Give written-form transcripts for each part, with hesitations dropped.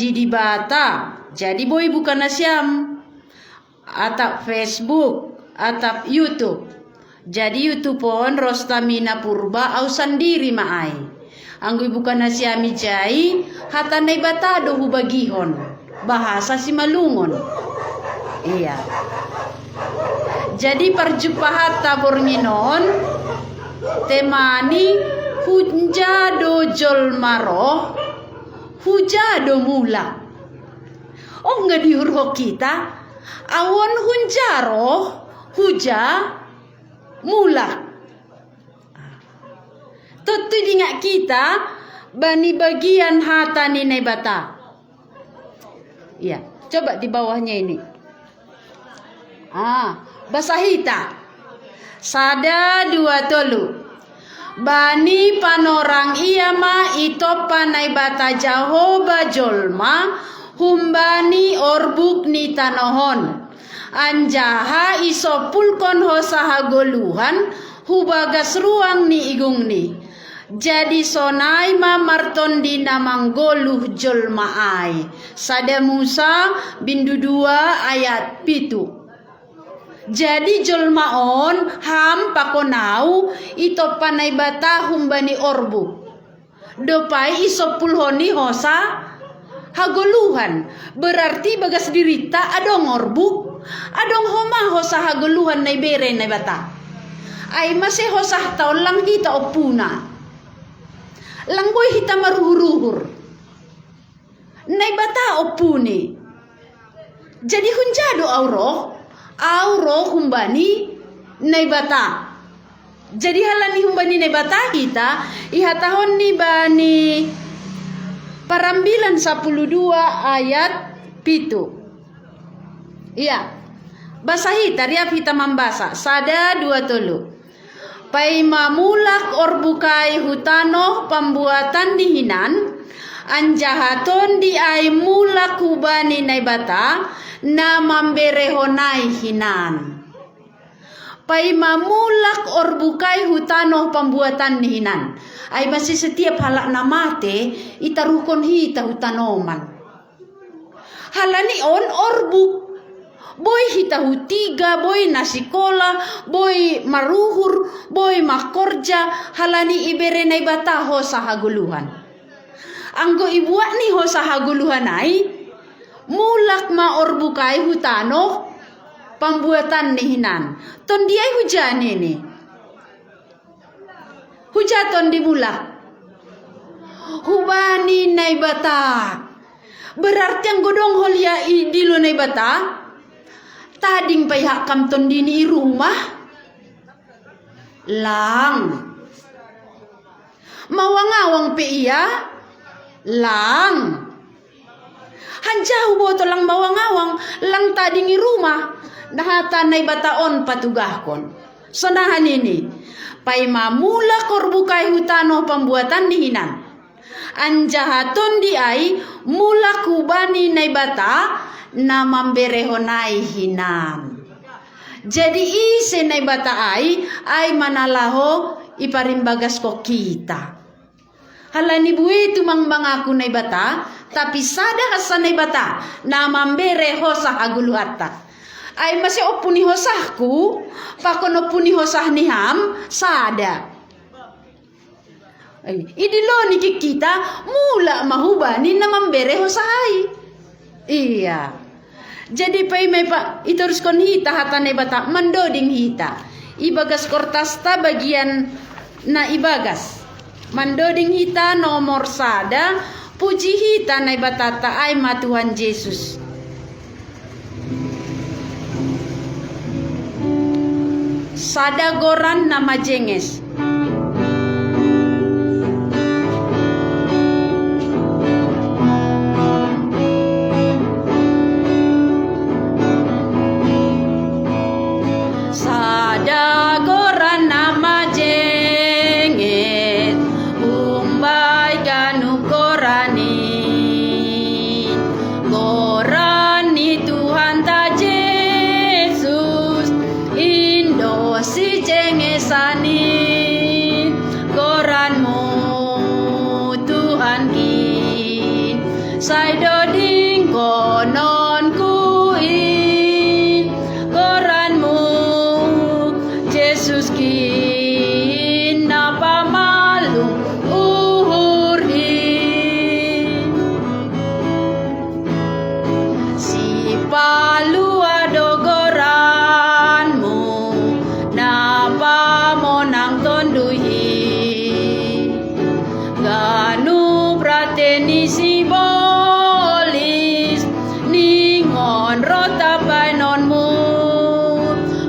Jadi bata. Jadi boy bukan nasyam. Atap Facebook, atap YouTube. Jadi YouTube pon Rostamina Purba au sandiri maai. Anggo bukan nasyami jai hatanay bata do hubagihon. Bahasa si malungon. Iya. Jadi perjumpahan tabor nginon temani hunjado jolmaro hujado mula. Oh nggak diurho kita awon hunjaro huja mula. Tutu dingak kita bani bagian hatani nebata. Iya, coba di bawahnya ini. Basahita. Sada dua tolu. Bani panorang iyama ito panay bata Jahoba jolma humbani orbuk ni tanohon. Anjaha isopulkon ho sahagoluhan hubagas ruang ni igung ni. Jadi sonai mamarton di namanggoluh jolmaai. Sada Musa bindu 2 ayat 7. Jadi jolmaon ham pakonau ito panay bata humbani orbu. Dopai isopulhoni hosa hagoluhan. Berarti bagas dirita adong orbu, adong homa hosa hagoluhan na ibere na bata. Ay masih hosa taon lang kita opuna. Langboy hita maruhur-ruhur. Nay bata opuni. Jadi hunjado auro humbani nay bata. Jadi halani humbani nay bata kita ihatahon ni bani Parambilan 12 ayat 7. Iya. Basahi tariap hita mambasa. Sada 2 tolu. Pai mamulak orbukai hutano pembuatan dihinan anjahaton di ai mulak hubani naibata na mamberehonai hinan. Pai mamulak orbukai hutano pembuatan dihinan. Ai masih setiap halak namate itarukon hita hutanoman. Halani on orbuk. Boy hitahu 3, boy nasikola, boy maruhur, boy makorja, halani ibere na ibata ho sahaguluhan. Anggo ibuak ni ho sahaguluhan ay, mulak ma orbukai hutano, pembuatan nihinan. Ton diay hujan ini. Hujaton di mulak. Hubani na ibata. Berarti ang godong holia idilo na ibata. Tading payah kamton dini rumah lang mawangawang pe iya lang hanjau boto lang mawangawang lang tading rumah nahatan nay bataon patugahkon sonahan ini pay mamula korbukai hutano pembuatan dihinan anjahaton di ay mula kubani nay bata na mamberehonai hinan. Jadi ise na bata ay manalaho iparimbagas ko kita. Halani buwi tumang mangaku na bata, tapi sada kasa na bata na mambereho sa aguluhata. Ay masih opuni hosahku, pakono puni hosah niham, sada. Ay, idilo ni kita mula mahubani na mambereho sahai. Iya. Jadi pay may pa iturus kon hita hatane bata mandoding hita. Ibagas kortas ta bagian na ibagas. Mandoding hita nomor sada puji hita na batata ay matuhan Yesus. Sada goran na majenges. Si jengesani doding konon kuin goranmu Jesus kin napa malung uhurin si palua dogoranmu napa monang tonduhi ganu prateni si bolis ningon rota painonmu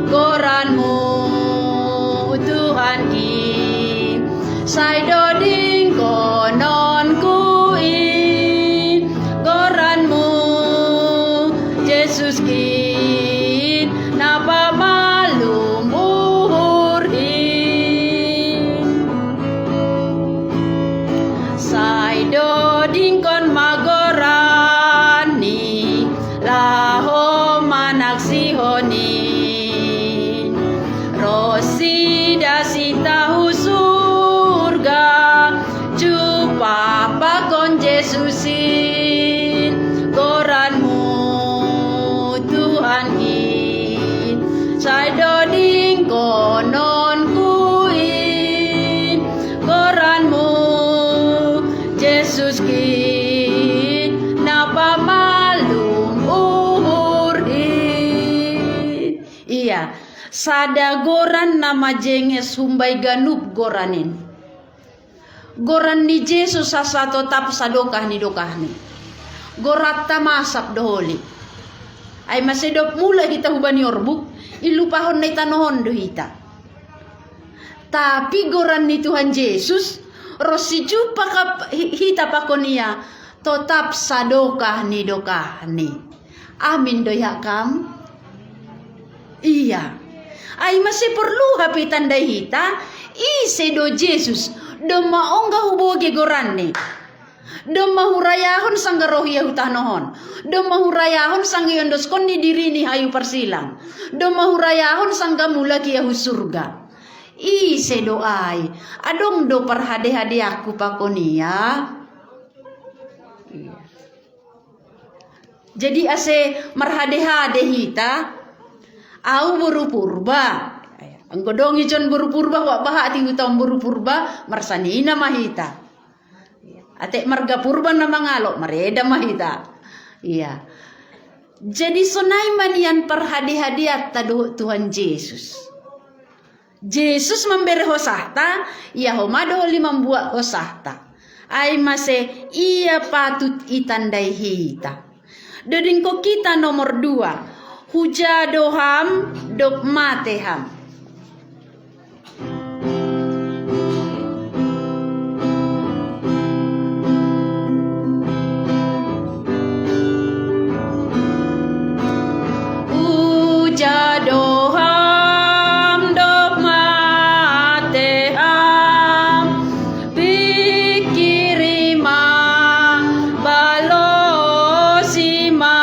goranmu Tuhan ki sai doding konon kuin goranmu Jesus kin napa malum uhurin sai doding kon magorani laho manaksihoni rosi dasi tahu surga jupa pakon Jesusin goranmu Tuhan in sai doding konon kuin goranmu Jesus kin napa malum uhurin iya sada goran nama jenges humbai ganup goranin goran ni Jesus asa totap sadokah ni gorat tamasap doholi ay masedop mula kita hubani orbuk ilupahon na itanohon do hita tapi goran ni Tuhan Yesus rosi jupa kap hita pakonia totap sadokah ni amin do yakam iya ay masih perlu hapi tanda hita ise do Jesus do maongga huboge goranne do mahurayahon sangga rohia hutanohon do mahurayahon sangga yondos konni dirini hayu persilang do mahurayahon sangga mula kia surga ise doai adong do perhade-hade aku pakonia jadi ase marhade-hade hita au buru purba anggodong ijon buru purba wak baha ti utam buru purba marsanina mahita ate marga purba na mangalo mareda mahita iya jadi sonai manian perhadi-hadiat tadu Tuhan Yesus memberi hosahta ia homadoli membuat hosahta ai mase ia patut itandai hita dedingko kita nomor 2 hujadoham dok mateham hujadoham dok mateham pikirima balosima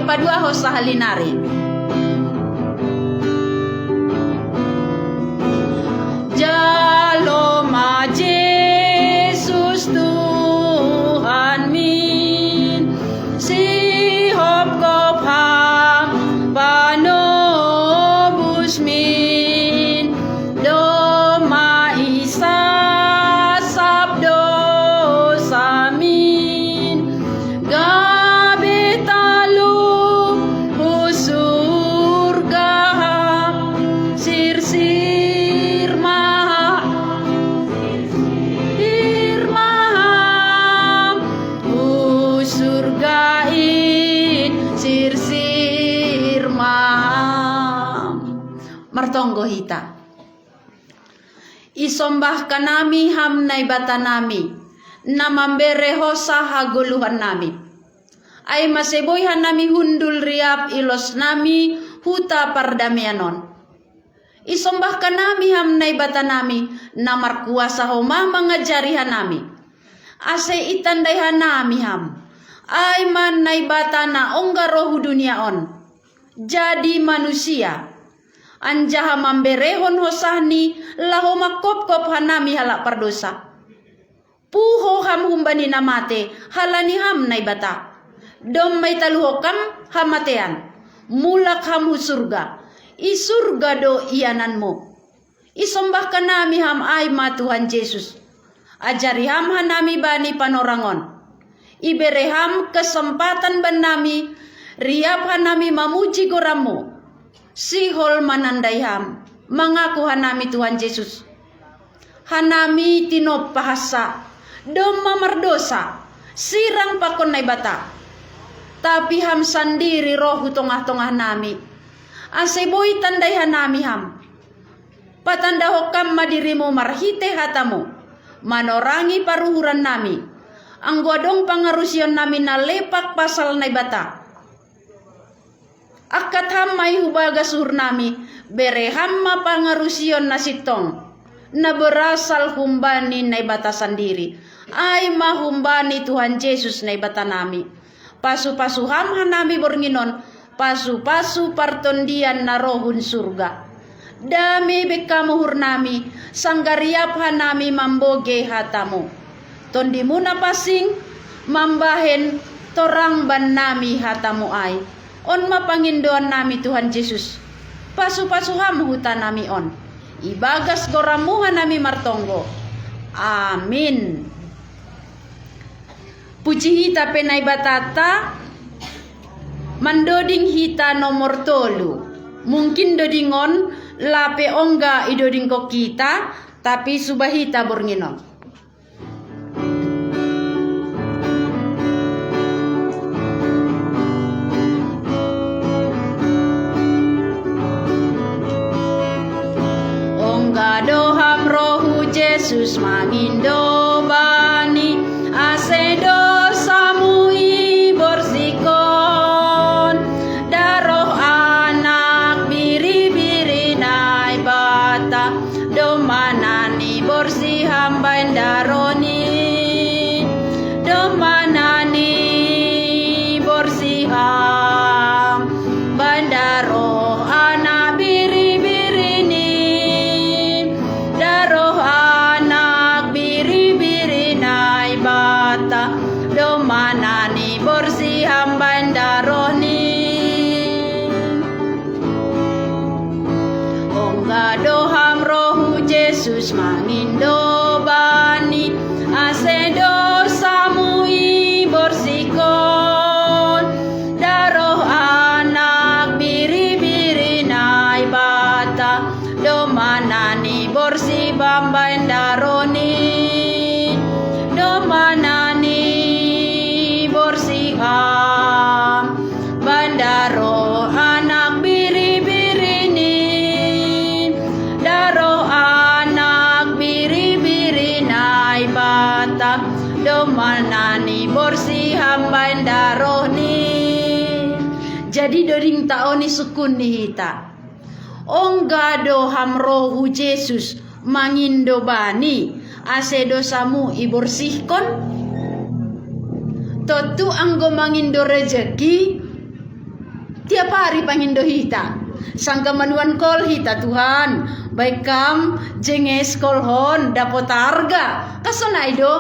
padua hosa halinarin. Jaloma Yesus Tuhan mi martonggo hita. Isombah kanami ham naibata nami, na mambere hosa haguluhan nami. Ay maseboyhan nami hundul riap ilos nami huta pardamianon. Isombah kanami ham naibata nami, na markuasa homa mengajarihan nami. Ase itandaihan nami ham, ay man naibata na ongga rohu duniaon. Jadi manusia. Anjaha mamberehon hosahni laho makop-kop hanami halak pardosa. Puho ham humbani namate halani ham naibata. Dom may taluhokam hamatean. Mulak ham surga. Isurga do iyanan mo. Isombah kanami ham ay ma Tuhan Yesus. Ajari ham hanami bani panorangon. Ibereham kesempatan banami. Riap hanami mamuji goramu. Sihol manandai ham, mengaku hanami Tuhan Yesus. Hanami tinop pahasa, doma mardosa, sirang pakon naibata. Tapi ham sandiri rohu tongah-tongah nami. Aseboy tandai hanami ham. Patanda hokam madirimu marhite hatamu. Manorangi paruhuran nami. Angguadong pangarusion nami na lepak pasal naibata. Akat hamay hubaga surnami, bere hamma pangarusion nasitong, na berasal humbani na ibata sandiri, ay mahumbani Tuhan Yesus na ibata nami. Pasu-pasu ham hanami bornginon, pasu-pasu partondian na rohun surga. Dami bekamuhur nami, sanggariap hanami mamboge hatamu. Tondi muna pasing, mambahen torang ban nami hatamu ay. On mapangindoan nami Tuhan Yesus. Pasu-pasu ham huta nami on. Ibagas goramuhan nami martonggo. Amin. Puji hita penay batata. Mandoding hita nomor tolu. Mungkin dodingon lape ongga idoding ko kita. Tapi subahita bornginon. Doham rohu Yesus mangindo bani asedo samui borsikon daroh anak biri-biri nai bata domanani borsi hambain daroni domanani borsi ham bandaroh anak biri-biri ni domanani borsi hambain daroni ongga doham rohu Yesus mangindo bani asedo samui borsikon daroh anak biri-biri nai bata domanani borsi bambain daroni domanani ham bandaro anak biri-biri ni daro anak biri-biri nai bata domanani borsi ham bandaro ni. Jadi doring taoni sukun ni hita ongga doham rohu Yesus mangindo bani ase dosamu iborsihkon. Totu anggo mangindo rezeki tiap hari pangindo hita. Sangka manuan kol hita Tuhan. Baik kam jenges kolhon dapot harga. Kasonay do.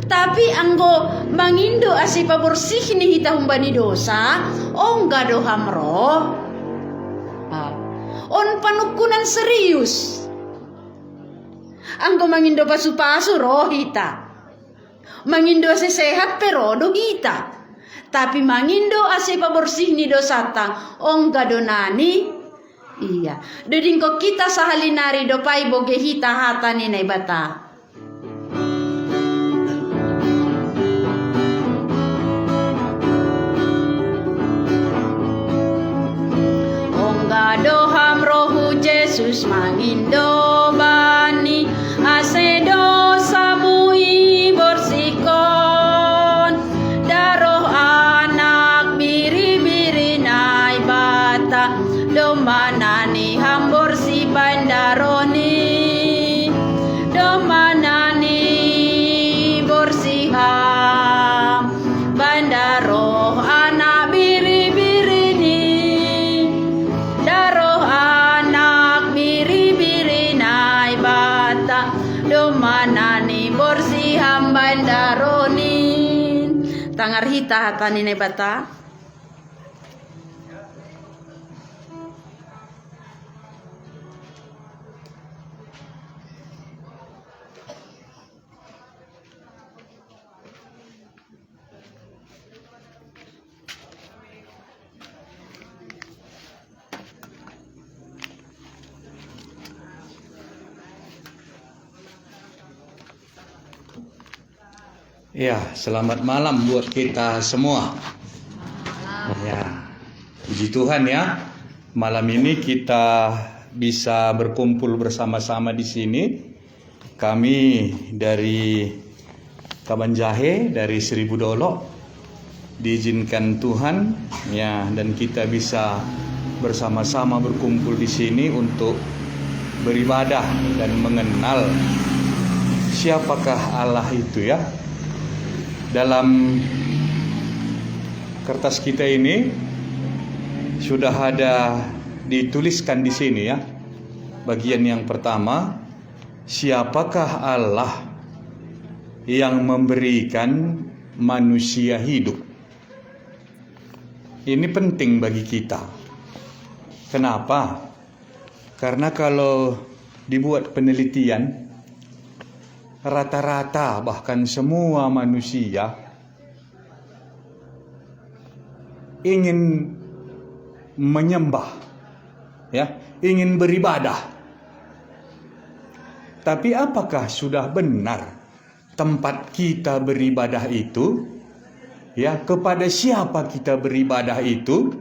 Tapi anggo mangindo asipa bersih ni hita humbani dosa. Ongga doham roh. On panukunan serius. Anggo mangindo pasu-pasu roh hita. Mangindo ase sehat pero do kita. Tapi mangindo ase pabersih ni dosata ongga donani. Iya. Doding ko kita sahalinari do pai boge hita hata ni naibata. Ongga doham rohu Yesus mangindo bani ase dosamu i bersihkan daroh anak biri-biri nai bata domanani hambor si bandaroni domanani bersiham bandaroh anak biri-biri ni daroh anak biri-biri nai bata domanani bersiham bandaroni tangar hita hatani nai bata. Ya, selamat malam buat kita semua. Ya, puji Tuhan ya. Malam ini kita bisa berkumpul bersama-sama di sini. Kami dari Kabanjahe, dari Seribu Dolok, diizinkan Tuhan ya, dan kita bisa bersama-sama berkumpul di sini untuk beribadah dan mengenal siapakah Allah itu ya. Dalam kertas kita ini sudah ada dituliskan di sini ya. Bagian yang pertama, siapakah Allah yang memberikan manusia hidup? Ini penting bagi kita. Kenapa? Karena kalau dibuat penelitian, rata-rata bahkan semua manusia ingin menyembah ya, ingin beribadah. Tapi apakah sudah benar tempat kita beribadah itu? Ya, kepada siapa kita beribadah itu?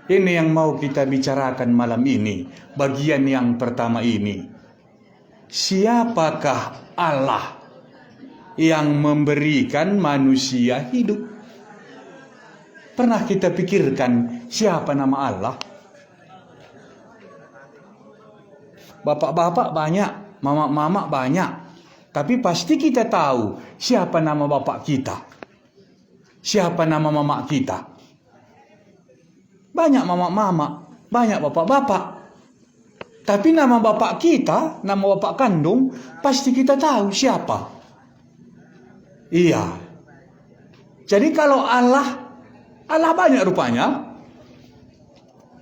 Ini yang mau kita bicarakan malam ini, bagian yang pertama ini. Siapakah Allah yang memberikan manusia hidup? Pernah kita pikirkan siapa nama Allah? Bapak-bapak banyak, mama-mama banyak, tapi pasti kita tahu siapa nama bapak kita, siapa nama mama kita. Banyak mama-mama, banyak bapak-bapak. Tapi nama bapak kita, nama bapak kandung, pasti kita tahu siapa. Iya. Jadi kalau Allah banyak rupanya.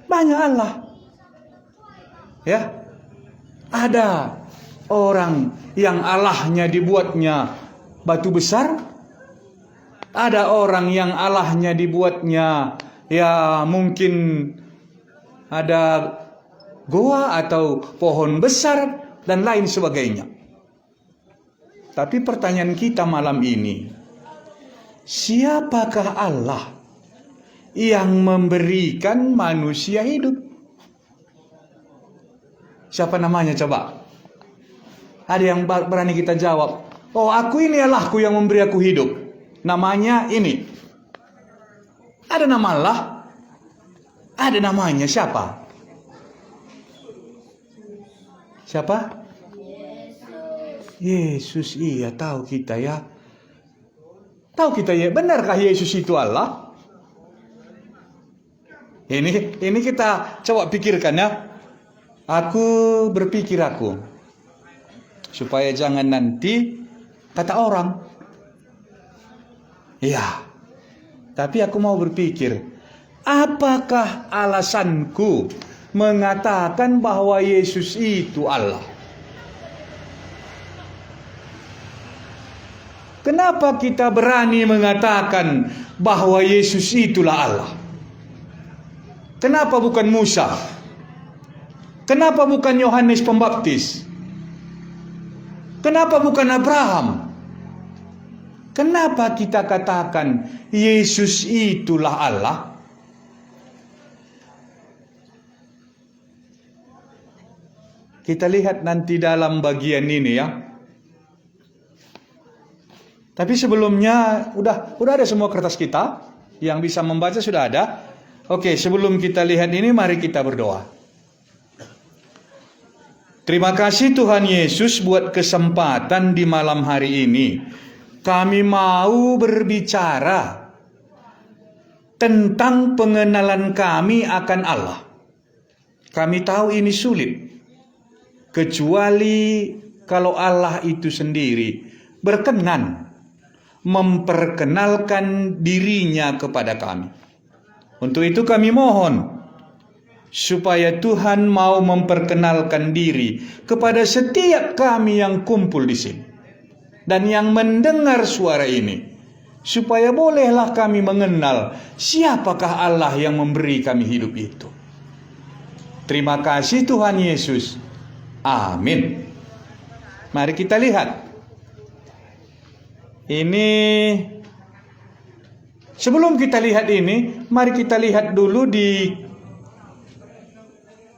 Banyak Allah. Ya. Ada orang yang Allahnya dibuatnya batu besar. Ada orang yang Allahnya dibuatnya ya mungkin ada goa atau pohon besar dan lain sebagainya. Tapi pertanyaan kita malam ini, siapakah Allah yang memberikan manusia hidup? Siapa namanya coba? Ada yang berani kita jawab, oh aku ini Allahku yang memberi aku hidup, namanya ini. Ada nama Allah? Ada namanya siapa? Siapa? Yesus. Iya, tahu kita ya. Tahu kita ya, benarkah Yesus itu Allah? Ini kita coba pikirkan ya. Aku berpikir supaya jangan nanti kata orang. Ya. Tapi aku mau berpikir, apakah alasanku mengatakan bahwa Yesus itu Allah? Kenapa kita berani mengatakan bahwa Yesus itulah Allah? Kenapa bukan Musa? Kenapa bukan Yohanes Pembaptis? Kenapa bukan Abraham? Kenapa kita katakan Yesus itulah Allah? Kita lihat nanti dalam bagian ini ya. Tapi sebelumnya udah ada semua kertas kita, yang bisa membaca sudah ada. Oke, sebelum kita lihat ini mari kita berdoa. Terima kasih Tuhan Yesus buat kesempatan di malam hari ini. Kami mau berbicara tentang pengenalan kami akan Allah. Kami tahu ini sulit, kecuali kalau Allah itu sendiri berkenan memperkenalkan dirinya kepada kami. Untuk itu kami mohon supaya Tuhan mau memperkenalkan diri kepada setiap kami yang kumpul di sini dan yang mendengar suara ini, supaya bolehlah kami mengenal siapakah Allah yang memberi kami hidup itu. Terima kasih Tuhan Yesus. Amin. Mari kita lihat. Ini sebelum kita lihat ini, mari kita lihat dulu di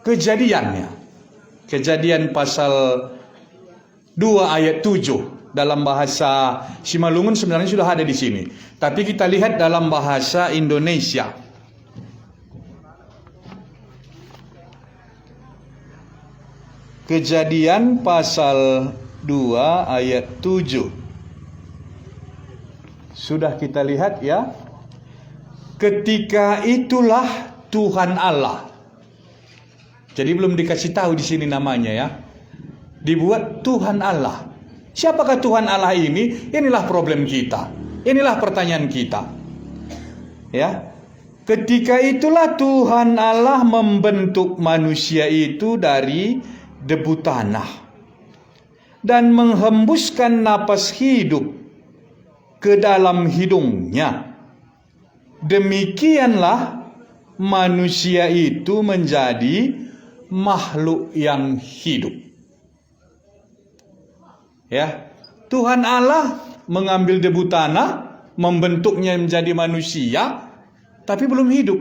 Kejadiannya. Kejadian pasal 2 ayat 7 dalam bahasa Simalungun sebenarnya sudah ada di sini. Tapi kita lihat dalam bahasa Indonesia. Kejadian pasal 2 ayat 7. Sudah kita lihat ya. Ketika itulah Tuhan Allah. Jadi belum dikasih tahu di sini namanya ya. Dibuat Tuhan Allah. Siapakah Tuhan Allah ini? Inilah problem kita. Inilah pertanyaan kita. Ya. Ketika itulah Tuhan Allah membentuk manusia itu dari debu tanah dan menghembuskan napas hidup ke dalam hidungnya. Demikianlah manusia itu menjadi makhluk yang hidup. Ya, Tuhan Allah mengambil debu tanah, membentuknya menjadi manusia, tapi belum hidup.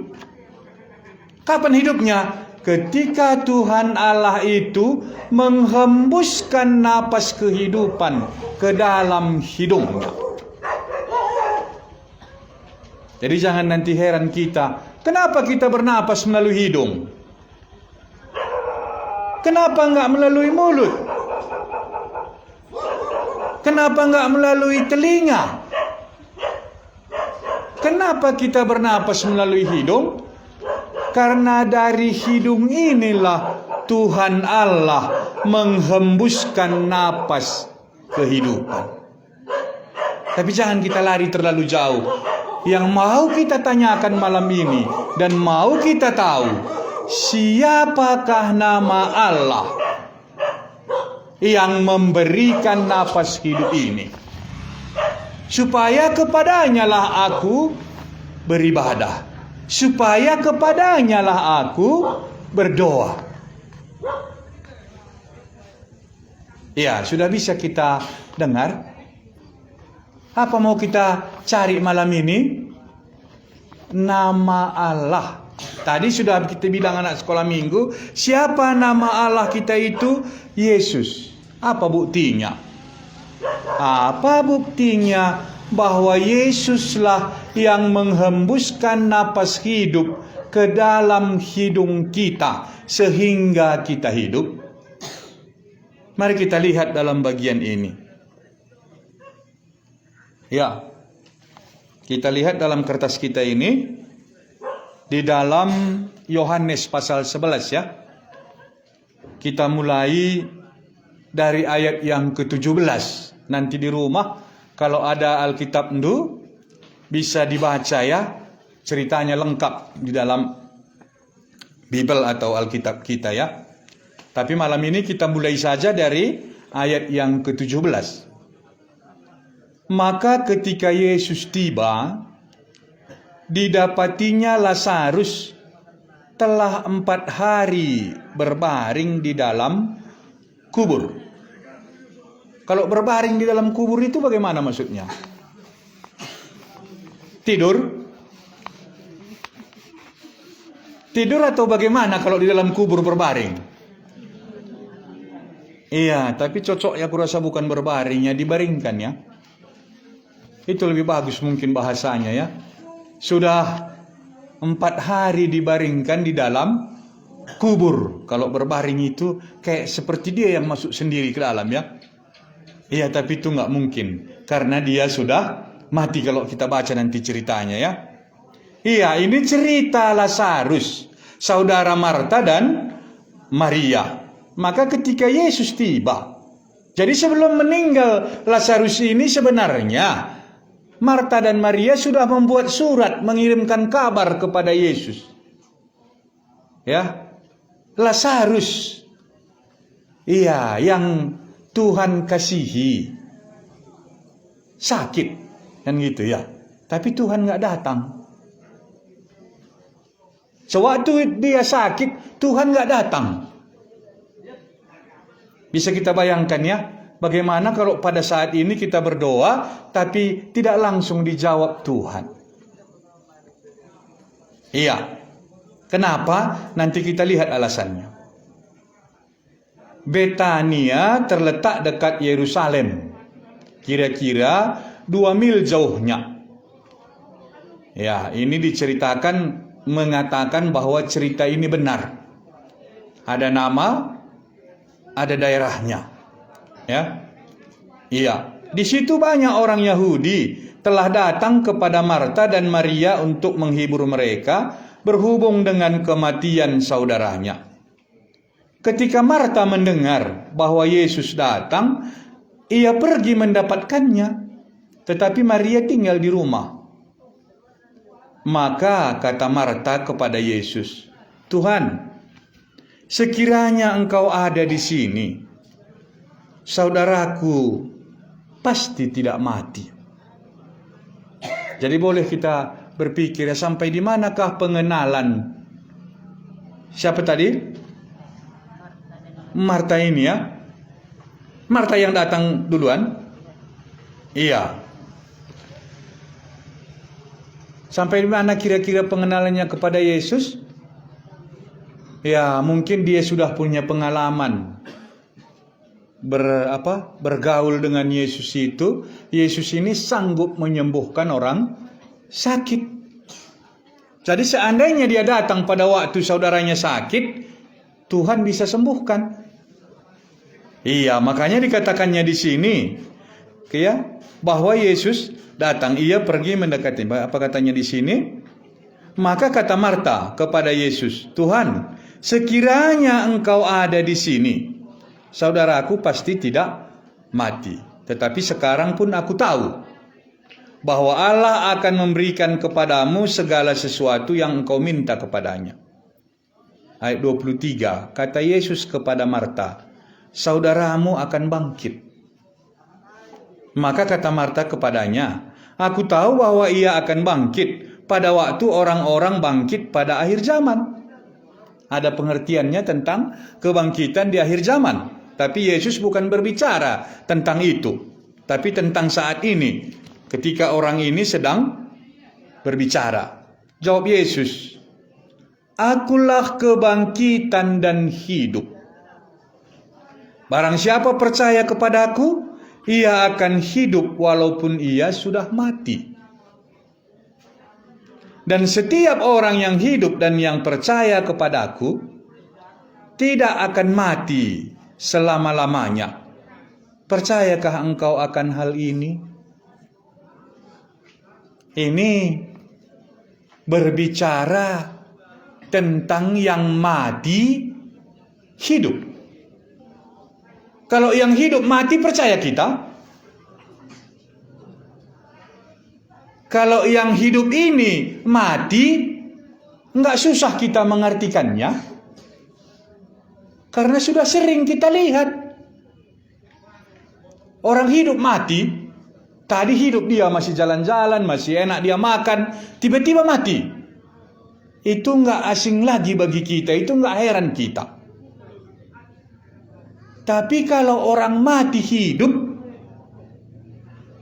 Kapan hidupnya? Ketika Tuhan Allah itu menghembuskan napas kehidupan ke dalam hidungnya. Jadi jangan nanti heran kita, kenapa kita bernapas melalui hidung? Kenapa enggak melalui mulut? Kenapa enggak melalui telinga? Kenapa kita bernapas melalui hidung? Karena dari hidung inilah Tuhan Allah menghembuskan napas kehidupan. Tapi jangan kita lari terlalu jauh. Yang mau kita tanyakan malam ini dan mau kita tahu, siapakah nama Allah yang memberikan nafas hidup ini? Supaya kepadanya lah aku beribadah. Supaya kepadanya lah aku berdoa. Ya, sudah bisa kita dengar. Apa mau kita cari malam ini? Nama Allah. Tadi sudah kita bilang anak sekolah minggu, siapa nama Allah kita itu? Yesus. Apa buktinya? Apa buktinya bahwa Yesuslah yang menghembuskan napas hidup ke dalam hidung kita sehingga kita hidup? Mari kita lihat dalam bagian ini. Ya, kita lihat dalam kertas kita ini di dalam Yohanes pasal 11 ya. Kita mulai dari ayat yang ke-17. Nanti di rumah kalau ada Alkitab itu bisa dibaca ya. Ceritanya lengkap di dalam Bible atau Alkitab kita ya. Tapi malam ini kita mulai saja dari ayat yang ke-17. Maka ketika Yesus tiba, didapatinya Lazarus telah 4 hari berbaring di dalam kubur. Kalau berbaring di dalam kubur itu bagaimana maksudnya? Tidur? Tidur atau bagaimana kalau di dalam kubur berbaring? Iya, tapi cocoknya aku rasa bukan berbaringnya, dibaringkan ya. Itu lebih bagus mungkin bahasanya ya. Sudah 4 hari dibaringkan di dalam kubur. Kalau berbaring itu kayak seperti dia yang masuk sendiri ke dalam ya. Iya, tapi itu nggak mungkin. Karena dia sudah mati kalau kita baca nanti ceritanya ya. Iya, ini cerita Lazarus, saudara Marta dan Maria. Maka ketika Yesus tiba, jadi sebelum meninggal Lazarus ini sebenarnya Marta dan Maria sudah membuat surat mengirimkan kabar kepada Yesus. Ya, Lazarus, iya, yang Tuhan kasihi, sakit, kan gitu ya. Tapi Tuhan nggak datang. Sewaktu dia sakit, Tuhan nggak datang. Bisa kita bayangkan ya, bagaimana kalau pada saat ini kita berdoa, tapi tidak langsung dijawab Tuhan. Iya. Kenapa? Nanti kita lihat alasannya. Betania terletak dekat Yerusalem. Kira-kira 2 mil jauhnya. Ya, ini diceritakan, mengatakan bahwa cerita ini benar. Ada nama, ada daerahnya. Ya. Iya, di situ banyak orang Yahudi telah datang kepada Marta dan Maria untuk menghibur mereka berhubung dengan kematian saudaranya. Ketika Marta mendengar bahwa Yesus datang, ia pergi mendapatkannya, tetapi Maria tinggal di rumah. Maka kata Marta kepada Yesus, "Tuhan, sekiranya Engkau ada di sini, saudaraku pasti tidak mati." Jadi boleh kita berpikir ya, sampai di manakah pengenalan siapa tadi? Marta ini ya. Marta yang datang duluan. Iya. Sampai di mana kira-kira pengenalannya kepada Yesus? Ya, mungkin dia sudah punya pengalaman bergaul dengan Yesus itu. Yesus ini sanggup menyembuhkan orang sakit. Jadi seandainya dia datang pada waktu saudaranya sakit, Tuhan bisa sembuhkan. Iya, makanya dikatakannya di sini, ya, bahwa Yesus datang, ia pergi mendekati. Apa katanya di sini? Maka kata Marta kepada Yesus, "Tuhan, sekiranya Engkau ada di sini, saudaraku pasti tidak mati. Tetapi sekarang pun aku tahu bahwa Allah akan memberikan kepadamu segala sesuatu yang engkau minta kepadanya." Ayat 23, kata Yesus kepada Marta, "Saudaramu akan bangkit." Maka kata Marta kepadanya, "Aku tahu bahwa ia akan bangkit pada waktu orang-orang bangkit pada akhir zaman." Ada pengertiannya tentang kebangkitan di akhir zaman. Tapi Yesus bukan berbicara tentang itu, tapi tentang saat ini, ketika orang ini sedang berbicara. Jawab Yesus, "Akulah kebangkitan dan hidup. Barang siapa percaya kepadaku, ia akan hidup walaupun ia sudah mati. Dan setiap orang yang hidup dan yang percaya kepadaku tidak akan mati selama-lamanya. Percayakah engkau akan hal ini?" Ini berbicara tentang yang mati hidup. Kalau yang hidup mati, percaya kita? Kalau yang hidup ini mati, nggak susah kita mengartikannya. Karena sudah sering kita lihat. Orang hidup mati, tadi hidup dia masih jalan-jalan, masih enak dia makan, tiba-tiba mati. Itu nggak asing lagi bagi kita, itu nggak heran kita. Tapi kalau orang mati hidup,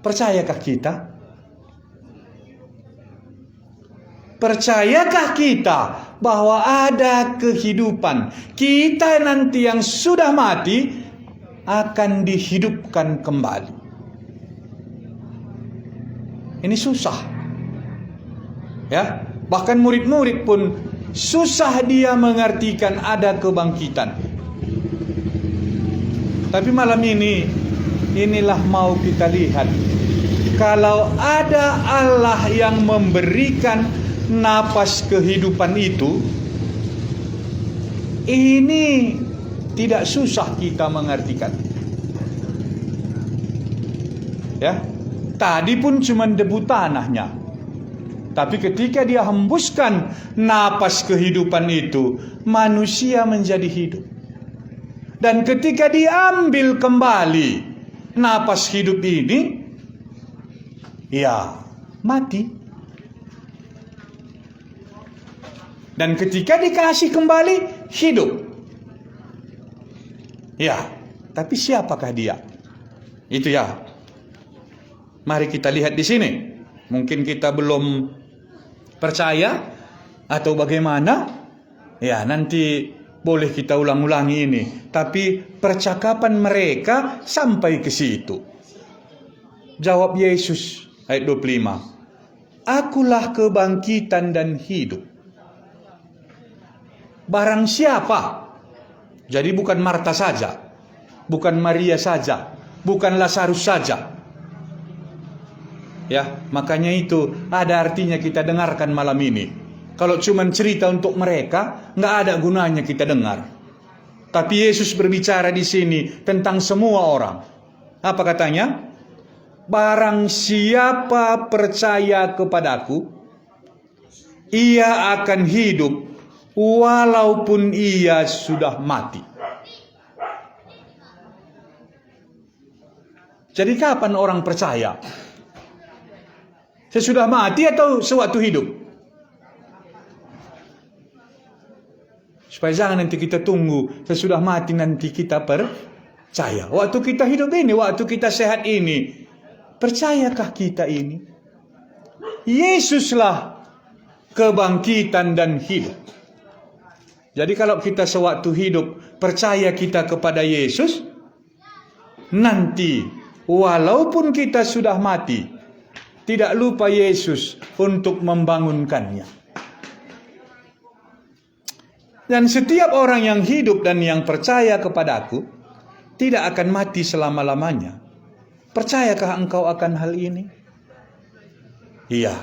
percayakah kita? Percayakah kita bahwa ada kehidupan? Kita nanti yang sudah mati akan dihidupkan kembali. Ini susah. Ya, bahkan murid-murid pun susah dia mengartikan ada kebangkitan. Tapi malam ini, inilah mau kita lihat. Kalau ada Allah yang memberikan napas kehidupan itu, ini tidak susah kita mengartikan. Ya, tadi pun cuma debu tanahnya. Tapi ketika dia hembuskan napas kehidupan itu, manusia menjadi hidup. Dan ketika diambil kembali napas hidup ini, ya mati. Dan ketika dikasih kembali, hidup. Ya, tapi siapakah dia? Itu ya. Mari kita lihat di sini. Mungkin kita belum percaya atau bagaimana? Ya, nanti boleh kita ulang-ulangi ini. Tapi percakapan mereka sampai ke situ. Jawab Yesus ayat 25. Akulah kebangkitan dan hidup. Barang siapa? Jadi bukan Marta saja, bukan Maria saja, bukan Lazarus saja. Ya, makanya itu ada artinya kita dengarkan malam ini. Kalau cuma cerita untuk mereka, nggak ada gunanya kita dengar. Tapi Yesus berbicara di sini tentang semua orang. Apa katanya? Barang siapa percaya kepadaku, ia akan hidup walaupun ia sudah mati. Jadi kapan orang percaya? Sesudah mati atau sewaktu hidup? Supaya jangan nanti kita tunggu sesudah mati nanti kita percaya. Waktu kita hidup ini, waktu kita sehat ini, percayakah kita ini? Yesuslah kebangkitan dan hidup. Jadi kalau kita sewaktu hidup percaya kita kepada Yesus, nanti walaupun kita sudah mati, tidak lupa Yesus untuk membangunkannya. Dan setiap orang yang hidup dan yang percaya kepadaku tidak akan mati selama-lamanya. Percayakah engkau akan hal ini? Iya.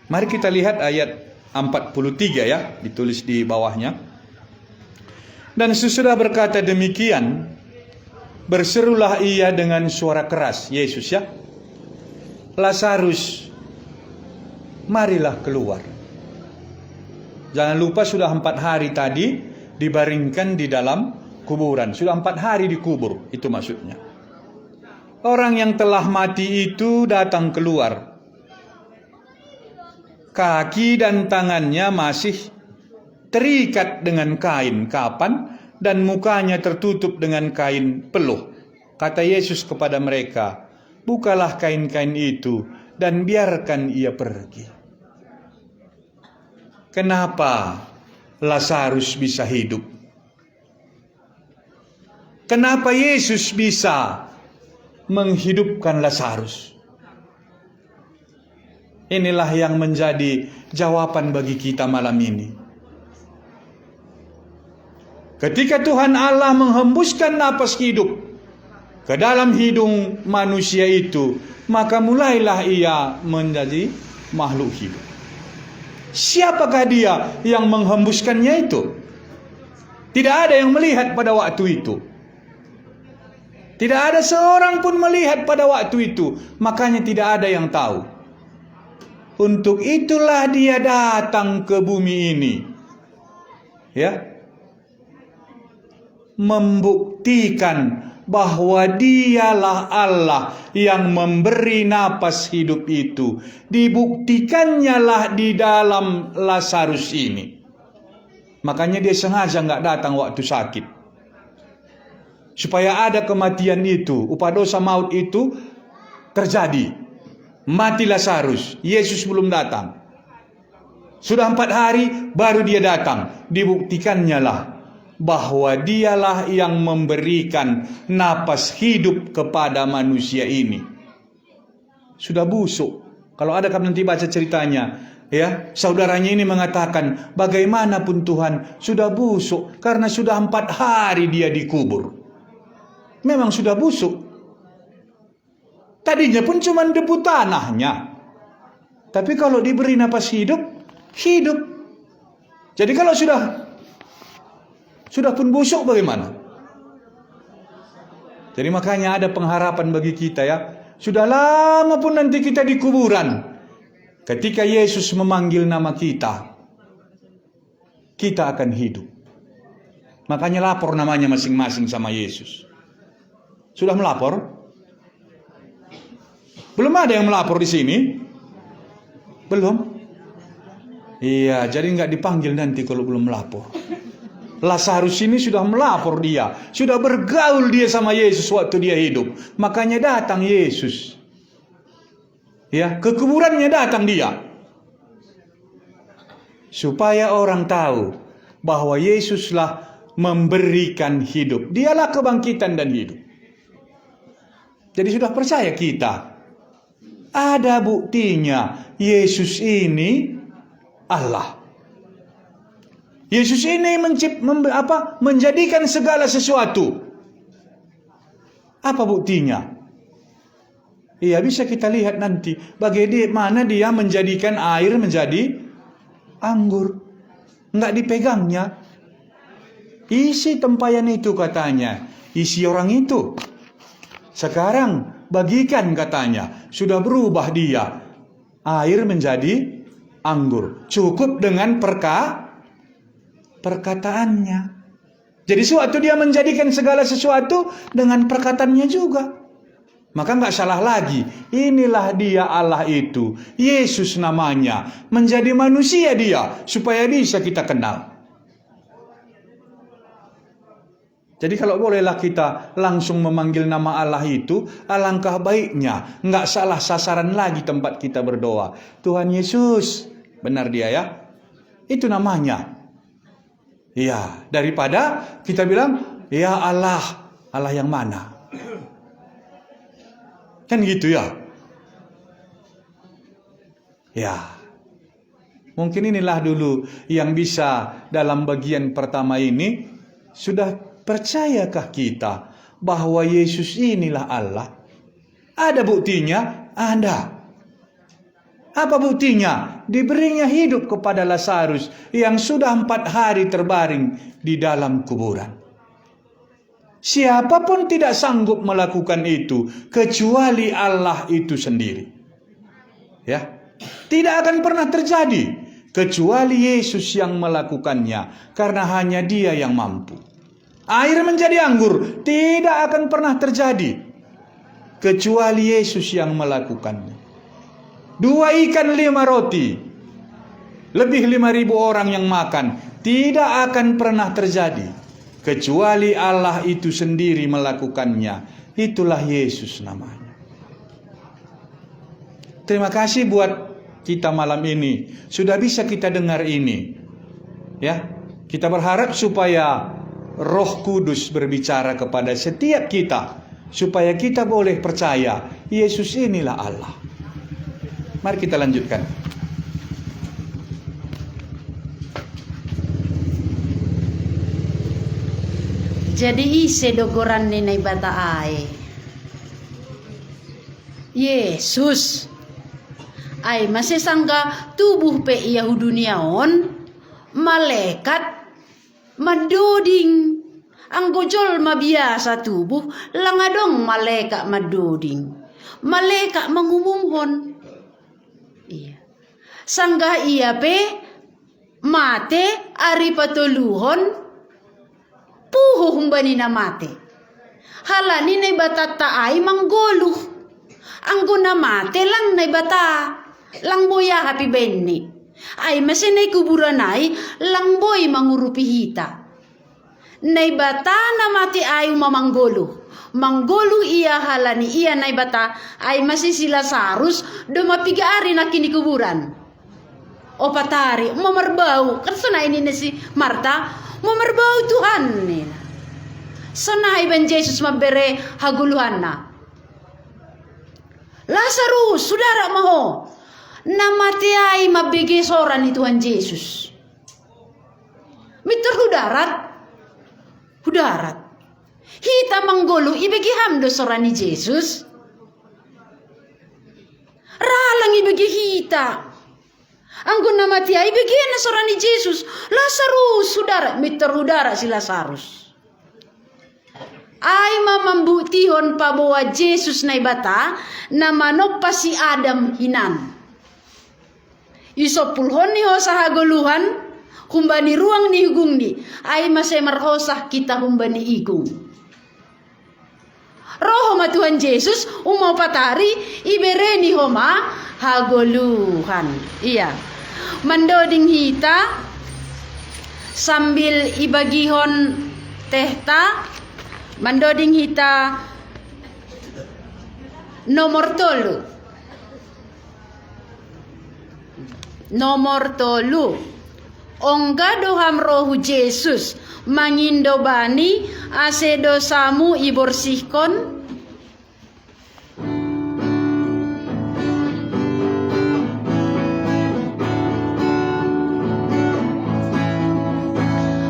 Mari kita lihat ayat 43 ya, ditulis di bawahnya. Dan sesudah berkata demikian, berserulah ia dengan suara keras, Yesus ya, Lazarus, marilah keluar. Jangan lupa sudah 4 hari tadi dibaringkan di dalam kuburan. Sudah 4 hari dikubur, itu maksudnya. Orang yang telah mati itu datang keluar. Kaki dan tangannya masih terikat dengan kain kapan dan mukanya tertutup dengan kain peluh. Kata Yesus kepada mereka, bukalah kain-kain itu dan biarkan ia pergi. Kenapa Lazarus bisa hidup? Kenapa Yesus bisa menghidupkan Lazarus? Inilah yang menjadi jawaban bagi kita malam ini. Ketika Tuhan Allah menghembuskan napas hidup ke dalam hidung manusia itu, maka mulailah ia menjadi makhluk hidup. Siapakah dia yang menghembuskannya itu? Tidak ada yang melihat pada waktu itu. Tidak ada seorang pun melihat pada waktu itu. Makanya tidak ada yang tahu. Untuk itulah dia datang ke bumi ini. Ya. Membuktikan bahwa dialah Allah yang memberi napas hidup itu. Dibuktikannya lah di dalam Lazarus ini. Makanya dia sengaja nggak datang waktu sakit. Supaya ada kematian itu, upah dosa maut itu terjadi. Mati Lazarus, Yesus belum datang. Sudah 4 hari baru dia datang. Dibuktikannya lah bahwa dialah yang memberikan napas hidup kepada manusia ini. Sudah busuk. Kalau ada kamu nanti baca ceritanya, ya, saudaranya ini mengatakan bagaimanapun Tuhan sudah busuk karena sudah 4 hari dia dikubur. Memang sudah busuk. Tadinya pun cuma debu tanahnya. Tapi kalau diberi napas hidup, hidup. Jadi kalau sudah pun busuk bagaimana? Jadi makanya ada pengharapan bagi kita, ya. Sudah lama pun nanti kita di kuburan. Ketika Yesus memanggil nama kita, kita akan hidup. Makanya lapor namanya masing-masing sama Yesus. Sudah melapor? Belum ada yang melapor di sini? Belum? Iya, jadi nggak dipanggil nanti kalau belum melapor. Lazarus ini sudah melapor dia, sudah bergaul dia sama Yesus waktu dia hidup. Makanya datang Yesus. Ya, ke kuburannya datang dia. Supaya orang tahu bahwa Yesuslah memberikan hidup. Dialah kebangkitan dan hidup. Jadi sudah percaya kita. Ada buktinya Yesus ini Allah. Yesus ini menjadikan segala sesuatu. Apa buktinya? Iya, bisa kita lihat nanti bagaimana dia menjadikan air menjadi anggur. Enggak dipegangnya. Isi tempayan itu katanya, isi orang itu. Sekarang bagikan katanya, sudah berubah dia. Air menjadi anggur. Cukup dengan perkataannya. Jadi suatu dia menjadikan segala sesuatu dengan perkataannya juga. Maka nggak salah lagi. Inilah dia Allah itu. Yesus namanya. Menjadi manusia dia. Supaya bisa kita kenal. Jadi kalau bolehlah kita langsung memanggil nama Allah itu, alangkah baiknya. Nggak salah sasaran lagi tempat kita berdoa. Tuhan Yesus. Benar dia, ya. Itu namanya. Ya, daripada kita bilang, ya Allah. Allah yang mana? Kan gitu, ya. Ya. Mungkin inilah dulu yang bisa dalam bagian pertama ini. Sudah percayakah kita bahwa Yesus inilah Allah? Ada buktinya? Ada. Apa buktinya? Diberinya hidup kepada Lazarus yang sudah 4 hari terbaring di dalam kuburan. Siapapun tidak sanggup melakukan itu kecuali Allah itu sendiri. Ya, tidak akan pernah terjadi kecuali Yesus yang melakukannya, karena hanya Dia yang mampu. Air menjadi anggur tidak akan pernah terjadi kecuali Yesus yang melakukannya. 2 ikan 5 roti, lebih 5.000 orang yang makan, tidak akan pernah terjadi kecuali Allah itu sendiri melakukannya. Itulah Yesus namanya. Terima kasih buat kita malam ini. Sudah bisa kita dengar ini. Ya, kita berharap supaya Roh Kudus berbicara kepada setiap kita, supaya kita boleh percaya Yesus inilah Allah. Mari kita lanjutkan. Jadi ise dogoran ni bata ay. Yesus ay masisangga tubuh pe Yahuduniaon malaikat madoding. Ang gojol mabiasa tubuh langadong malaikat madoding. Malaikat mengumumhon. Iya. Sangga iya pe mate ari patuluhon puho humbani na mate. Halani na batata ay manggoluh. Ang guna mate lang na bata. Lang boya happy benni. Ay masinay kuburan ay lang boy mangurupihita. Nay bata na mati ay mamanggolo. Manggolo iya halani iya nay bata ay masisi Lazarus dumapigaari na kinikuburan. O patari, memerbau. Kan sana ini si Marta, memerbau Tuhan nih. Sana iban Yesus memberi haguluhan na. Lazarus, saudara maho, namatiay mabigi soran ni Tuhan Yesus. Mitur hudarat. Hita manggolo ibigi hamdo soran ni Yesus. Ralang ibigi hita. Anggun namatiay ibigi na soran ni Yesus. Lazarus, saudara, mitur hudara si Lazarus. Ay mamambutihon pa bahwa Yesus na ibata na manok pa si Adam hinan. Isopulhon ni ho sa haguluhan, humbani ruang ni hugung ni, ay masay marhosah kita humbani igung. Roho ma Tuhan Yesus, umaw patari, ibere ni homa haguluhan. Iya. Mandoding hita, sambil ibagihon tehta, mandoding hita nomor 3. Nomor 3. Ongga doham rohu Yesus mangindo bani ase dosamu iborsihkon.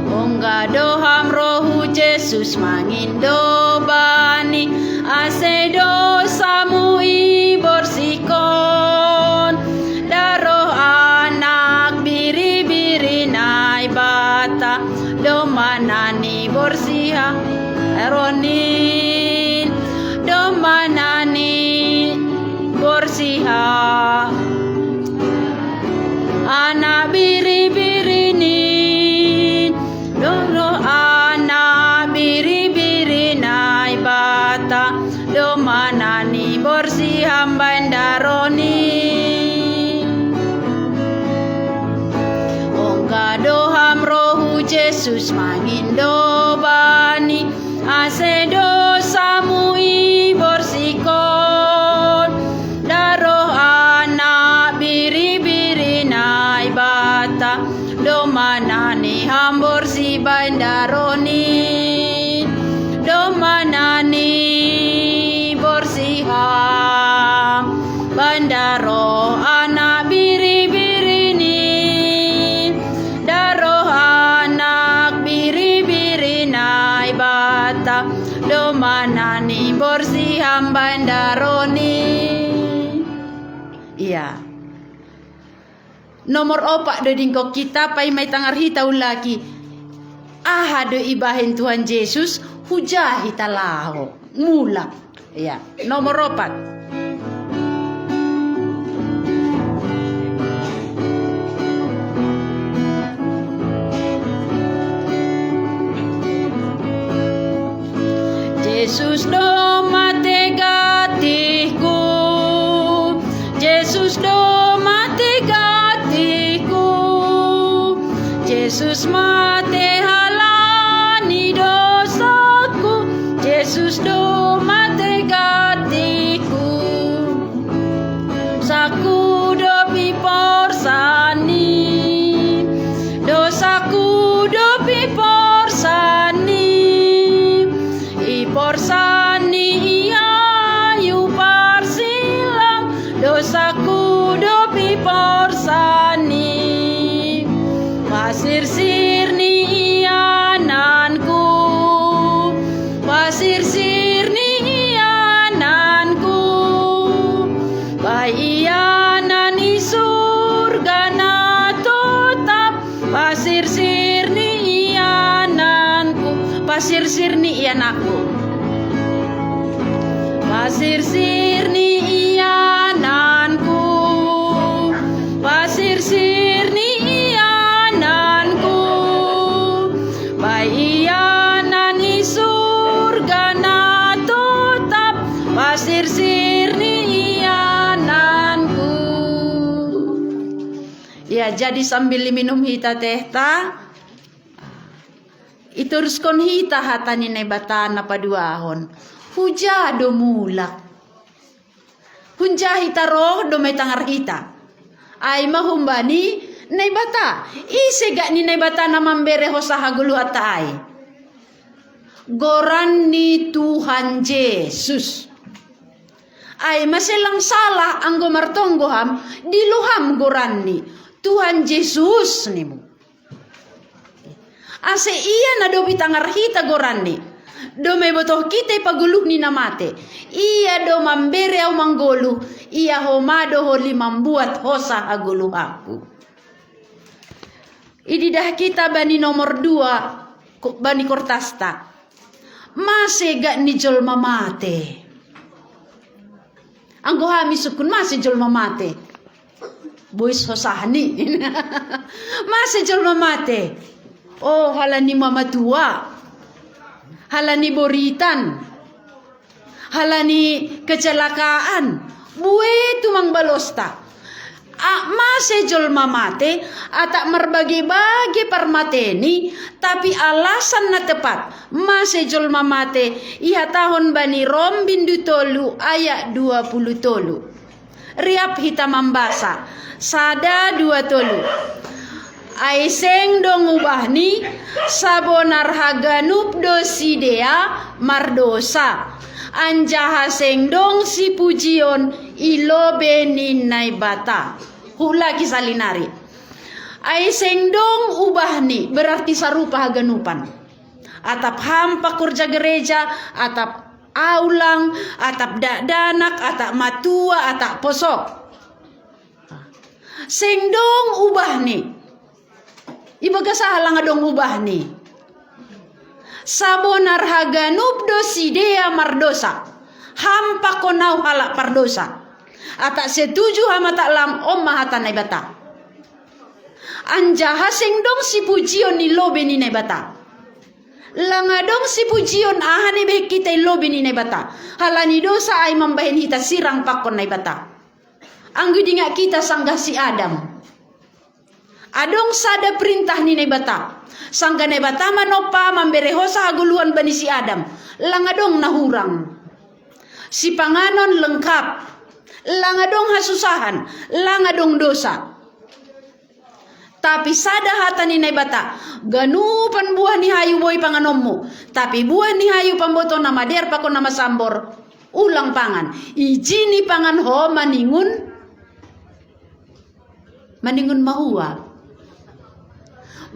Ongga doham rohu Yesus mangindo bani ase dosamu iborsihkon. Daroh anak biri-biri nai bata domanani borsiha eronin domanani borsiha anak biri-biri ni dono anak biri-biri nai bata domanani borsiha bandaroni. Doham rohu Yesus mangindo bani ase dosamu iborsihkon. Daroh anak biri-biri nai bata domanani hambor si bandaroni domanani borsiham bandaro anak biri-biri ni. Domanani borsiham bandaroni. Iya. Nomor 4 do dingko kita pai mai tangar hita ulaki. Aha do ibahin Tuhan Yesus hujah hita laho. Mulak. Iya. Nomor 4. Yesus do mate gatiku, Yesus do mate gatiku, Yesus mate halani dosaku, Yesus do mate gatiku, saku do piporsani, dosaku do piporsani. Porsani ayu parsilang dosaku dopi porsani pasir sirni iananku pasir sirni iananku bai ianan i surga na tetap pasir sirni iananku pasir sirni iananku pasir sirni iananku pasir sirni iananku bai ianan i surga na tetap pasir sirni iananku. Ya, jadi sambil minum hita tehta ituruskon hita hatani na batana paduahon. Huja do mulak. Hunja hita roh do may tangar hita. Ay mahumbani Nay bata, ise gak ni nay bata na mambere ho sa hagulu atay. Goran ni Tuhan Yesus. Ay maselang salah ang gumartonggoham, diluham goran ni Tuhan Yesus ni mo. Ase iya na do bitangarhita goran ni. Do may botoh kita paguluh ni namate. Iya do mambere au manggolu. Iya homado holi membuat hosa agulu aku. Ididah kita bani nomor 2 bani kortasta. Masih gak ni jolma mate. Anggo hami sukun masih jolma mate. Boys hosahani. Masih jolma mate. Oh halani mama tua. Halani boritan. Halani kecelakaan. Bue tumang balosta. Masih jolma mate atak merbagi-bagi permateni tapi alasan na tepat masih jolma mate iha tahun bani Rom bindu tolu ayat 20 tolu riap hitam membasa sada 2 tolu aiseng dong ubah ni sabonar haganup dosidea mardosa anjaha sengdong si pujion ilo benin nai bata hula kisalinari ai sengdong ubah ni berarti sarupa haganupan atap hampa kurja gereja atap aulang atap danak atap matua atap posok sengdong ubah ni ibaga sahalang adong ubah ni sabonar haganup dosidea mardosa hampa konau halak pardosa atak setuju hama tak lam om mahata nai bata anjaha sengdong si pujion ni lobe ni nai bata langadong si pujion ahane be kita lobe ni nai bata halani dosa ai mambahen hita sirang pakon nai bata anggu dinga kita sanggah si Adam adong sada perintah ni nai bata sangga nai bata manopa mambere hosa haguluan bani si Adam langadong nahurang si panganon lengkap langadong hasusahan langadong dosa tapi sada hata ni nai bata ganupan buah ni hayu boy panganommu tapi buah ni hayu pamboto nama der pakon nama sambor ulang pangan ijini pangan ho maningun mahua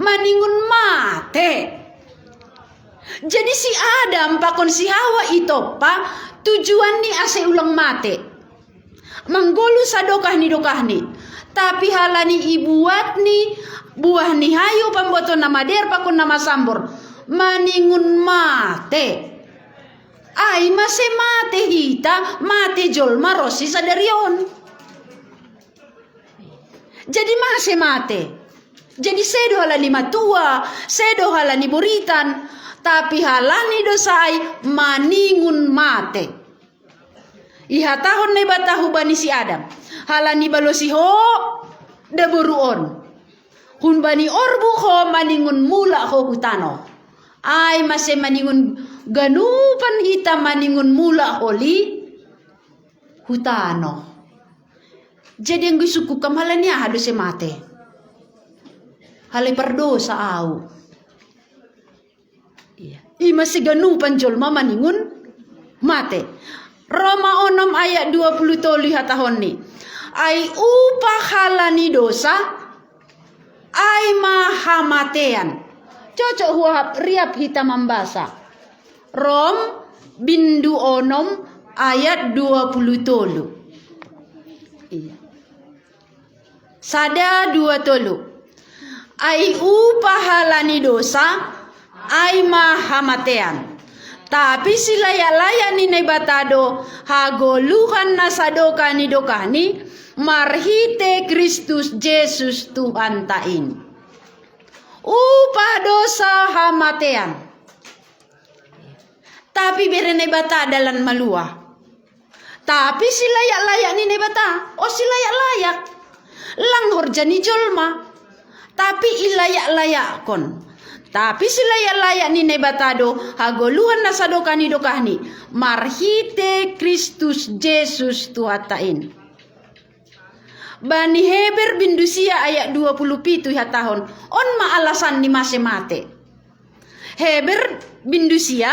maningun mate. Jadi si Adam pakon si Hawa itopa tujuan ni ase ulang mate. Manggolu sadokah ni. Tapi halani ibuat ni buah ni hayu pamboto nama der pakon nama sambor maningun mate. Ai mase mate hita mate jolma rosi sadarion. Jadi mase mate. Jadi sedo halani matua, sedo halani boritan, tapi halani dosai maningun mate. Iha tahun ne batahu bani si Adam. Halani balosi ho deburuon. Hun bani orbu ho maningun mula ho hutano. Ai masih maningun ganupan hita maningun mula holi hutano. Jadi yang suku kamalan niya hado se mate. Halay pardosa au. Iya. Ima siganu panjol maningun mate. Roma 6 ayat 20 toli hatahon ni. Ai upah halani dosa ai mahamatean. Cocok huap riap hitam membasa. Rom bindu 6 ayat 20 tolu. Iya. Sada 2 tolu. Ai upahalani dosa ai mahamatean tapi si layak-layak ni nai batado hagoluhan nasadoka ni dokani marhite Kristus Yesus Tuhan tain upah dosa hamatean tapi bere nai bata dalan malua tapi si layak-layak ni nai bata si layak-layak langhor jani jolma tapi ilayak-layak kon. Tapi silayak-layak ni nebatado hagoluhan na sadokani dokahni marhite Kristus Yesus tuhatain. Bani Heber bindusia ayat 27 tahun. On ma alasan ni masih mate. Heber bindusia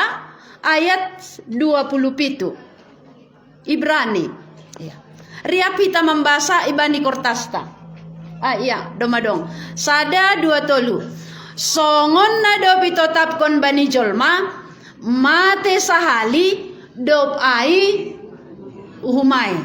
ayat 27. Ibrani. Ya. Riapita membasa ibani kortasta. Iya, domadong. Sada 2 Songon na dobi totapkon bani jolma mate sahali dob ai uhumai.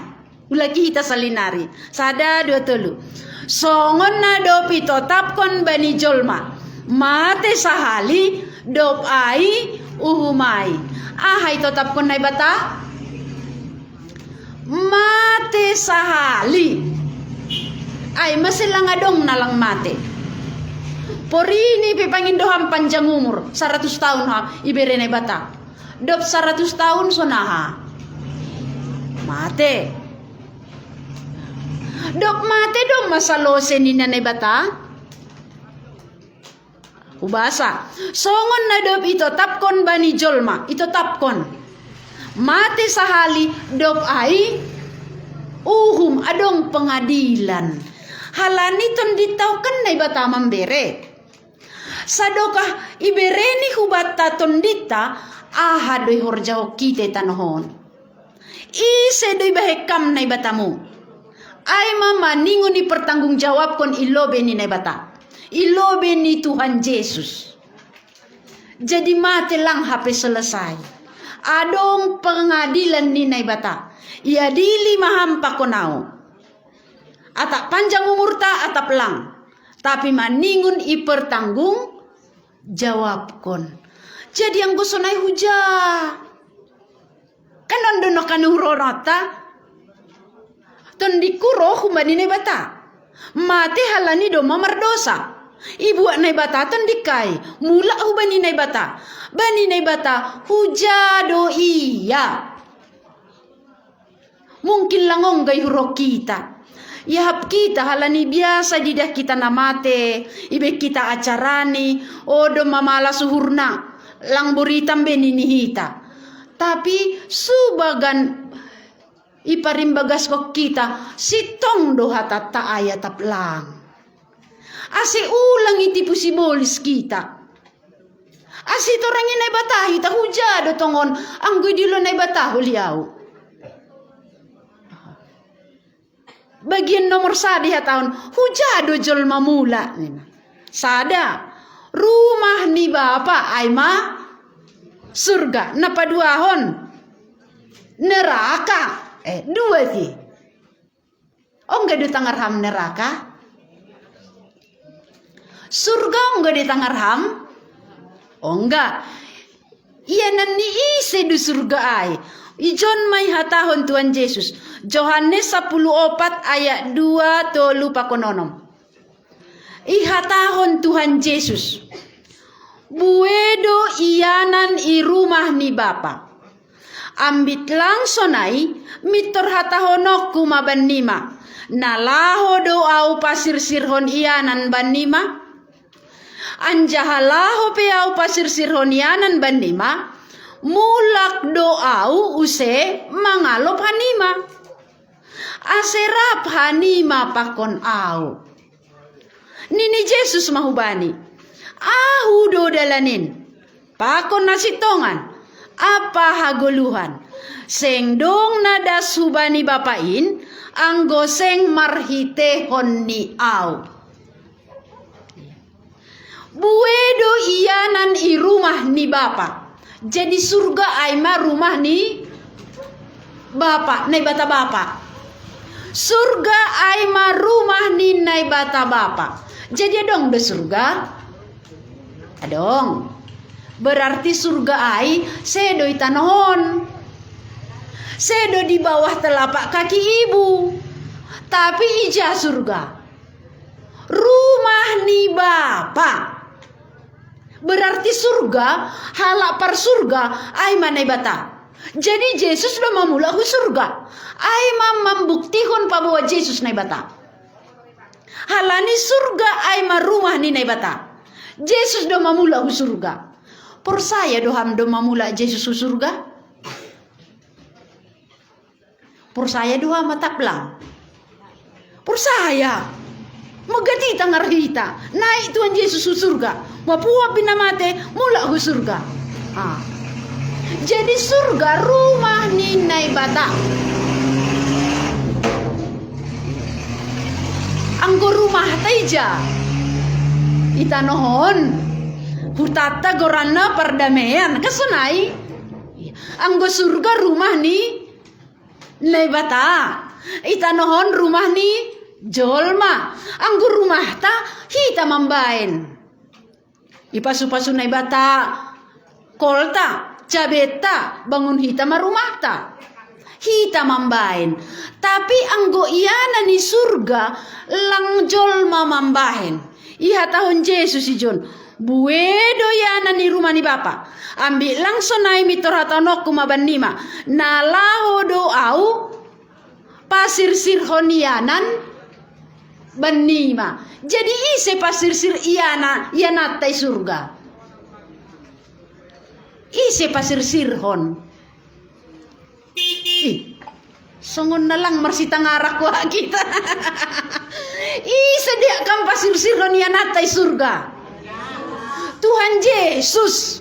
Ulagi kita salinari. Sada 2 Songon na dobi totapkon bani jolma mate sahali dob ai uhumai. Ahai totapkon na bata mate sahali. Ay masilang adong nalang mate. Porini pipangindoham panjang umur 100 tahun ha ibere na bata. Dop 100 tahun sonaha. Mate. Dop mate dong masalose ni nanay bata. Ubasa. Songon na dop ito tapkon bani jolma. Ito tapkon. Mate sahali dop ay uhum adong pengadilan. Halani ton ditau kan nay bata mambere. Sadokah ibereni hubata tondita aha doi horjao kite tanohon. Ise doi bahekam nay batamu. Ay mama ningun ni pertanggung jawab kon ilobe ni nay bata. Ilobe ni Tuhan Yesus. Jadi mati lang hape selesai. Adong pengadilan ni nay bata. Ia dili mahampa konao. Atap panjang umur ta atap lang. Tapi maningun ipertanggung jawab kon. Jadi yang gusonai huja. Kan ondono kanuronota. Ton dikuro humani ne bata. Mate halani do mamardosa. Ibu nai bata ton dikai. Mula hubani nai bata. Bani nai bata huja do iya. Mungkin langong gay hurok kita. Yahap kita halani biasa didah kita namate. Ibe kita acarani. Odo mamala suhurna. Lang buritam beninihita. Tapi subagan iparimbagas kok kita. Sitong doha tata ayat taplang. Ase ulang itipu si bolis kita. Ase torangin na batahi ta hujado tongon. Anggoy dilo na bataho liyaw. Bagian nomor sadi tahun hujado jol mamula. Sada rumah ni bapa aima surga napaduahon neraka dua ti. Oh enggak ditangarham neraka. Surga enggak ditangarham. Oh enggak. Iya nani ise du surga ay. Ijon may hatahon Tuhan Yesus. Yohanes 14 ayat 2 tolu pakononom. Ihatahon Tuhan Yesus. Buedo iyanan i rumah ni bapa. Ambit lang sonai mitor hatahonok kumaban nima. Nalaho do au pasir sirhon iyanan ban nima. Anjahalaho pe au pasir sirhon iyanan ban nima. Mulak doau use mangalop hanima. Aserap hanima pakon au. Nini Yesus mahubani. Ahu do dalanin. Pakon nasitongan. Apa hagoluhan. Seng dong nadas hubani bapain. Anggo seng marhite honni au. Buedo iyanan i rumah ni bapa. Jadi surga aima rumah ni bapak, nai bata bapak. Surga aima rumah ni nai bata bapak. Jadi dong de surga. Adong. Berarti surga ai sedo itanohon. Sedo di bawah telapak kaki ibu. Tapi ija surga. Rumah ni bapak. Berarti surga, halak par surga, ay manay bata. Jadi Yesus do mamula hu surga. Ay membuktikan bahwa Yesus nay bata. Halani surga ay marumah ni nay bata. Yesus do mamula hu surga. Por saya do ham do mamula Yesus hu surga. Por saya do ham mataplang. Persaya. Magati tangar hita. Naik Tuhan Yesus ke surga. Mapua pinamate mula ke surga. Jadi surga rumah ninay bata. Anggo rumah taija. Itanohon. Hutata gorana perdamaian. Kasunay. Anggo surga rumah ni nay bata. Itanohon rumah ni jolma. Anggo rumah ta hita mambain. Ipasu-pasu nay bata. Kolta, cabeta, bangun hita marumah ta. Hita mambain. Tapi anggo iyana ni surga lang jolma mambahin. Iha tahun Yesus ijon. Buedo yana ni rumah ni Bapa. Ambil langsung naik mitoratanok kumabanima. Nalaho doau pasir sirhonianan banima. Jadi ise pasir sir iana tai surga. Ise pasir sirhon. Songon na lang marsita ngarak wa kita. Ise dia kan pasir sirhon iana tai surga. Tuhan Yesus.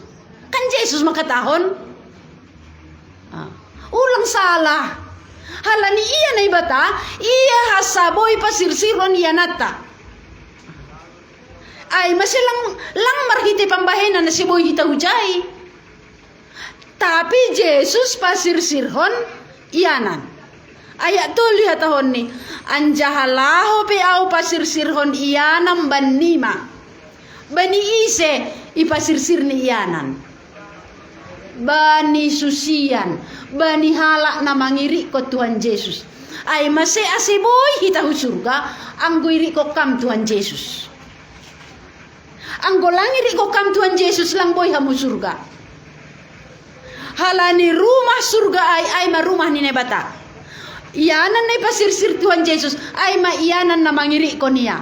Kan Yesus makatahon. Ulang salah. Halani iya na ibata, iya hasaboy pasirsiron yanata. Ay masilang lang marhiti pambahenan na si boy hita hujay. Tapi Yesus pasirsirhon iyanan. Ayat tuli hatahon ni. Anjahalaho pe au pasirsirhon iyanam banima. Bani ise ipasirsir ni iyanan. Bani susian, bani halak na mangiri ko Tuhan Yesus. Ay mase asiboy hita hu surga, anggo iri ko kam Tuhan Yesus. Anggo lang iri ko kam Tuhan Yesus lang boy hamu surga. Halani rumah surga ay marumah ni nebata. Iyanan na ipasirsir Tuhan Yesus, ay ma iyanan na mangiri ko niya.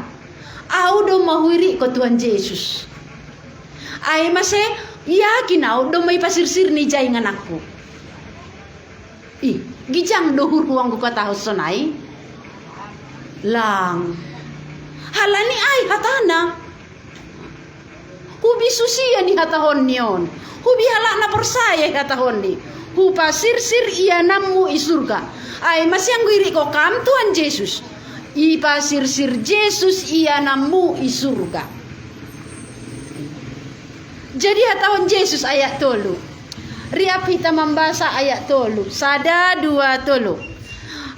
Au do mahuiri ko Tuhan Yesus. Ay mase yakin au do may pasirsir ni jay nganakku. Gijang dohur huang ko kataho sonay. Lang. Halani ay hatana. Hubi susiya ni hatahon niyon. Hubi halak na persaya hatahon ni. Hu pasirsir iyanammu isurga. Ay masyang guiri ko kam Tuhan Yesus. Ipasirsir Yesus iyanammu isurga. Jadi hatahon Yesus ayat tolu. Riap kita membasa ayat tolu. Sada dua tolu.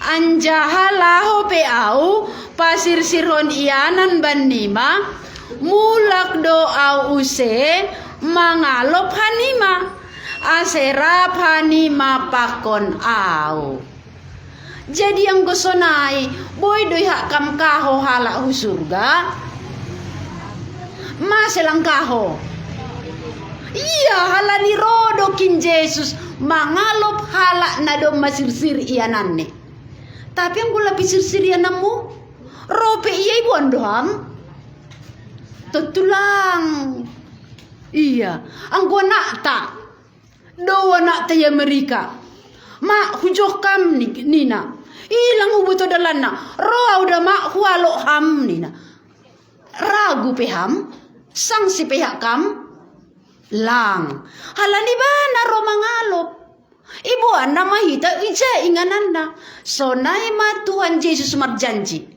Anjahalaho peau pasirsirhon iyanan banima. Mulak doa use mangalop hanima. Aserap hanima pakon au. Jadi yang gosonai boy doy hakam kaho hala hu surga. Maselang kaho. Iya halani rodo kin Yesus mangalop halak na do masirsir iyananne. Tapi ang gula pisirsir iyanammu rope iya ibu andoham. Tutulang. Iya, ang gua nakta. Do nakta ya Amerika. Ma hujoh kam nina. Ilang hubuto dalana. Roa udah mak hualo ham nina. Ragu peham. Sang si pehak kam. Lang. Halani ba na ro mangalop. Ibu anda mahita ija ingananda. So nae ma Tuhan Yesus marjanji.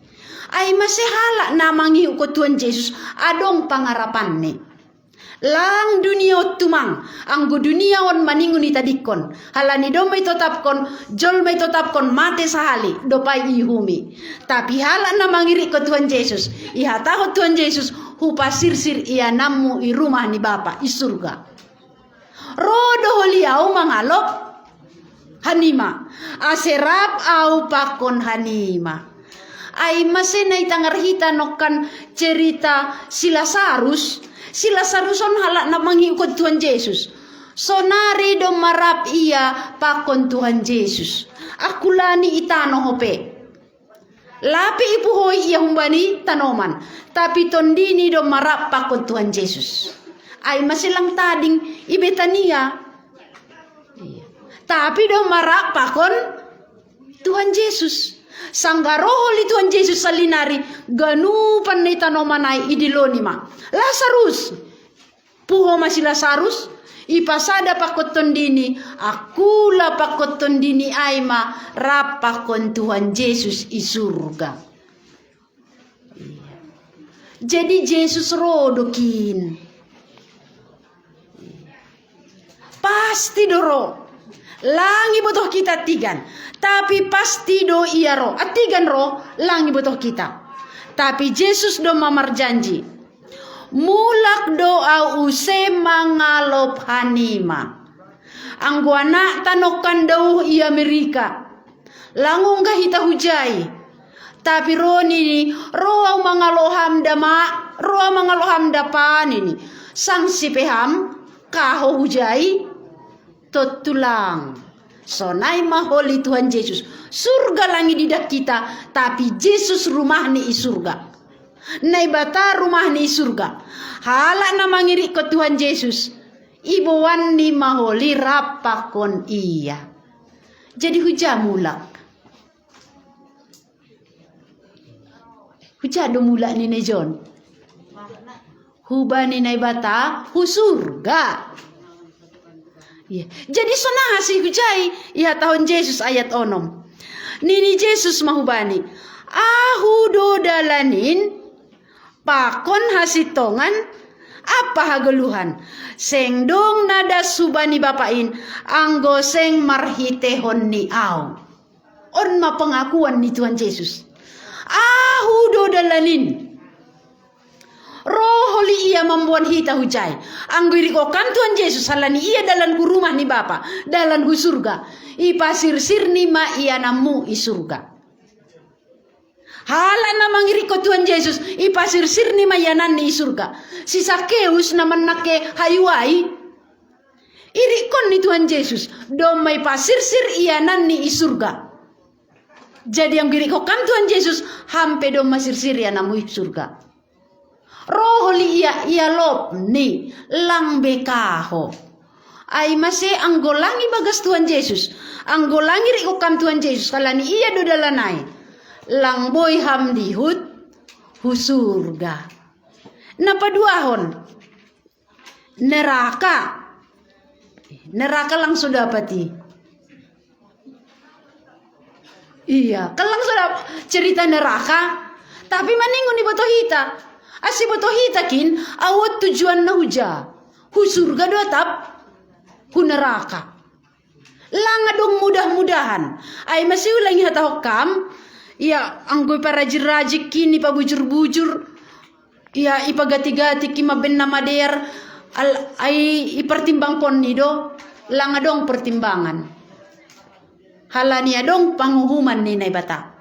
Ay masehala na mangiu ko Tuhan Yesus adong pangarapan ni. Lang dunia tumang, anggo dunia on maningun itadikon. Halani do may totapkon, jol may totapkon mate sahali, do pay ihumi. Tapi hala na mangiri ko Tuhan Yesus, ihatahot Tuhan Yesus, hupasirsir iyanammu i rumah ni Bapa, i surga. Rodo holiau mangalop, hanima. Aserap au pakon hanima. Ay masenay tangarhita nokan cerita si Lazarus. Si Lazarus on halak na mangikot Tuhan Yesus. So nari do marap iya pakon Tuhan Yesus. Akulani itano hope. Lapi ipuhoy iya humbani tanoman. Tapi tondini do marap pakon Tuhan Yesus. Ay masilang tading ibetania. Tapi do marap pakon Tuhan Yesus. Sangga roho li Tuhan Yesus salinari ganupan ni tanomanai idiloni ma. Lazarus. Puho masih Lazarus. Ipasada pakoton dini. Akula pakoton dini aima. Rapakon Tuhan Yesus i surga. Jadi Yesus rodokin. Pasti doro. Langi butuh kita tigan. Tapi pasti do iya ro. Atigan ro. Langi butuh kita. Tapi Yesus do mamar janji. Mulak doa use mangalop hanima. Angguana tanokan dauh iya Amerika. Langung hita hujai. Tapi roni ni roa mangaloham dama. Roa mangaloham dapan ini. Sang si peham. Kaho hujai. Totulang. Sonai maholi Tuhan Yesus. Surga langi didak kita. Tapi Yesus rumah ni i surga. Nai bata rumah ni i surga. Halak na mangiri ko Tuhan Yesus. Ibuwan ni maholi rapakon iya. Jadi huja mulak. Huja do mulak ni John. Huba ni nai bata hu surga. Ya. Jadi sonah si hujai ya tahun Yesus ayat onom. Nini Yesus mahubani. Ahu do dalanin pakon hasitongan apa hageluhan. Seng dong nada subani bapain anggo seng marhitehon ni au. On ma pengakuan ni Tuhan Yesus. Ahu do dalanin. Roholi ia membuat hita hujai. Anggiri ko kan Tuhan Yesus halani ia dalam rumah ni Bapa, dalam surga. Ipasir sirni ma ia namu i surga. Hala na mangiri ko Tuhan Yesus ipasir sirni ma ia nani i surga. Si Sakeus na manake hayuai. Iri kon ni Tuhan Yesus domai pasir sir ia nani i surga. Jadi yang giri ko kan Tuhan Yesus hampe domai sir sir ia namu i surga. Roholi ia lop ni lang bekaho. Ay masih anggolangi bagas Tuhan Yesus. Anggolangi rikukam Tuhan Yesus. Kalani ia dodalanay. Lang boy ham dihut husurga. Napaduahon. Neraka. Neraka lang sudah pati. Iya. Kalang sudah cerita neraka. Tapi maningon ni boto hita. Asi boto hitakin awat tujuan na huja. Hu surga do tap. Hu neraka. Langa dong mudah-mudahan. Ay masih ulangi hata hokam. Ya anggoy parajir-rajik kini pa bujur-bujur. Ya ipagati-gati kima ben na mader. Ay ipertimbang pon nido. Langa dong pertimbangan. Halania dong panghuhuman ni nay bata.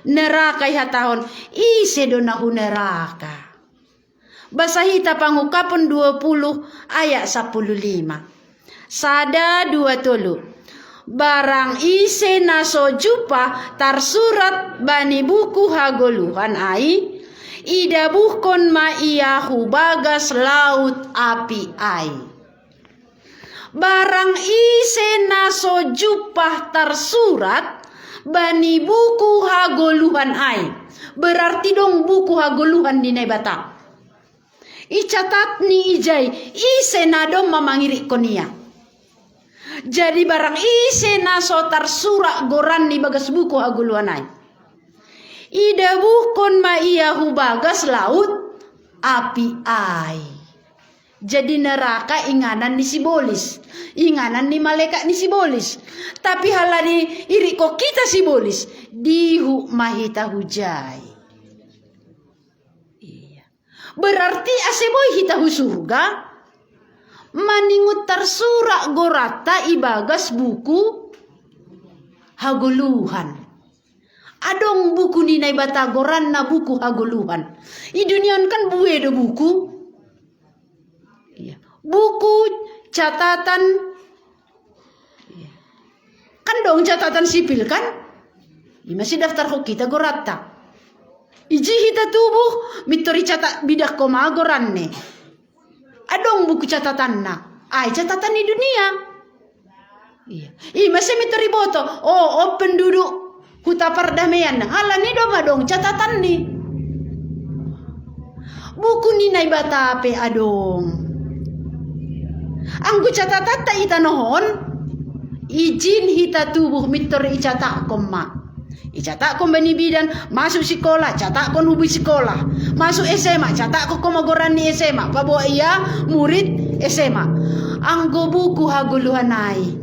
Neraka ihatahon. Ise do na hu neraka. Basahita pangukapon 20 ayat 15. Sada 20. Barang ise naso jupa tarsurat bani buku hagoluhan ai. Ida buhkon ma iyahu bagas laut api ai. Barang ise naso jupa tarsurat bani buku hagoluhan ai. Berarti dong buku hagoluhan di nebata. Icatat ni ijai ise nadom mamangiri konia. Jadi barang ise naso tarsura goran ni bagas buku hagoluanai. Ida bukon ma iyahu bagas laut api ai. Jadi neraka inganan ni sibolis. Inganan ni malaikat ni sibolis. Tapi halani iri ko kita sibolis. Dihu mahita hujai. Berarti aseboy hitahu surga maningut tarsura gorata ibagas buku haguluhan. Adong buku ni nai batagoran na buku haguluhan. I dunian kan buwe do buku. Buku catatan. Kan dong catatan sipil kan? Masih daftar kok kita gorata. Iji hita tubuh mitori catat bidak koma goranne. Adong buku catatan na. Ay catatan di dunia. Iya. Masih mitori boto. Oh penduduk huta perdamaian hala ni dong catatan ni buku ni nai bata pe adong anggu catatan ta ita nohon izin hita tubuh mitor icatak koma icatak kon bani bidan masuk sekolah catak kon hubi sekolah masuk SMA catak kon komagoran ni SMA pabawa ia murid SMA anggo buku haguluhanai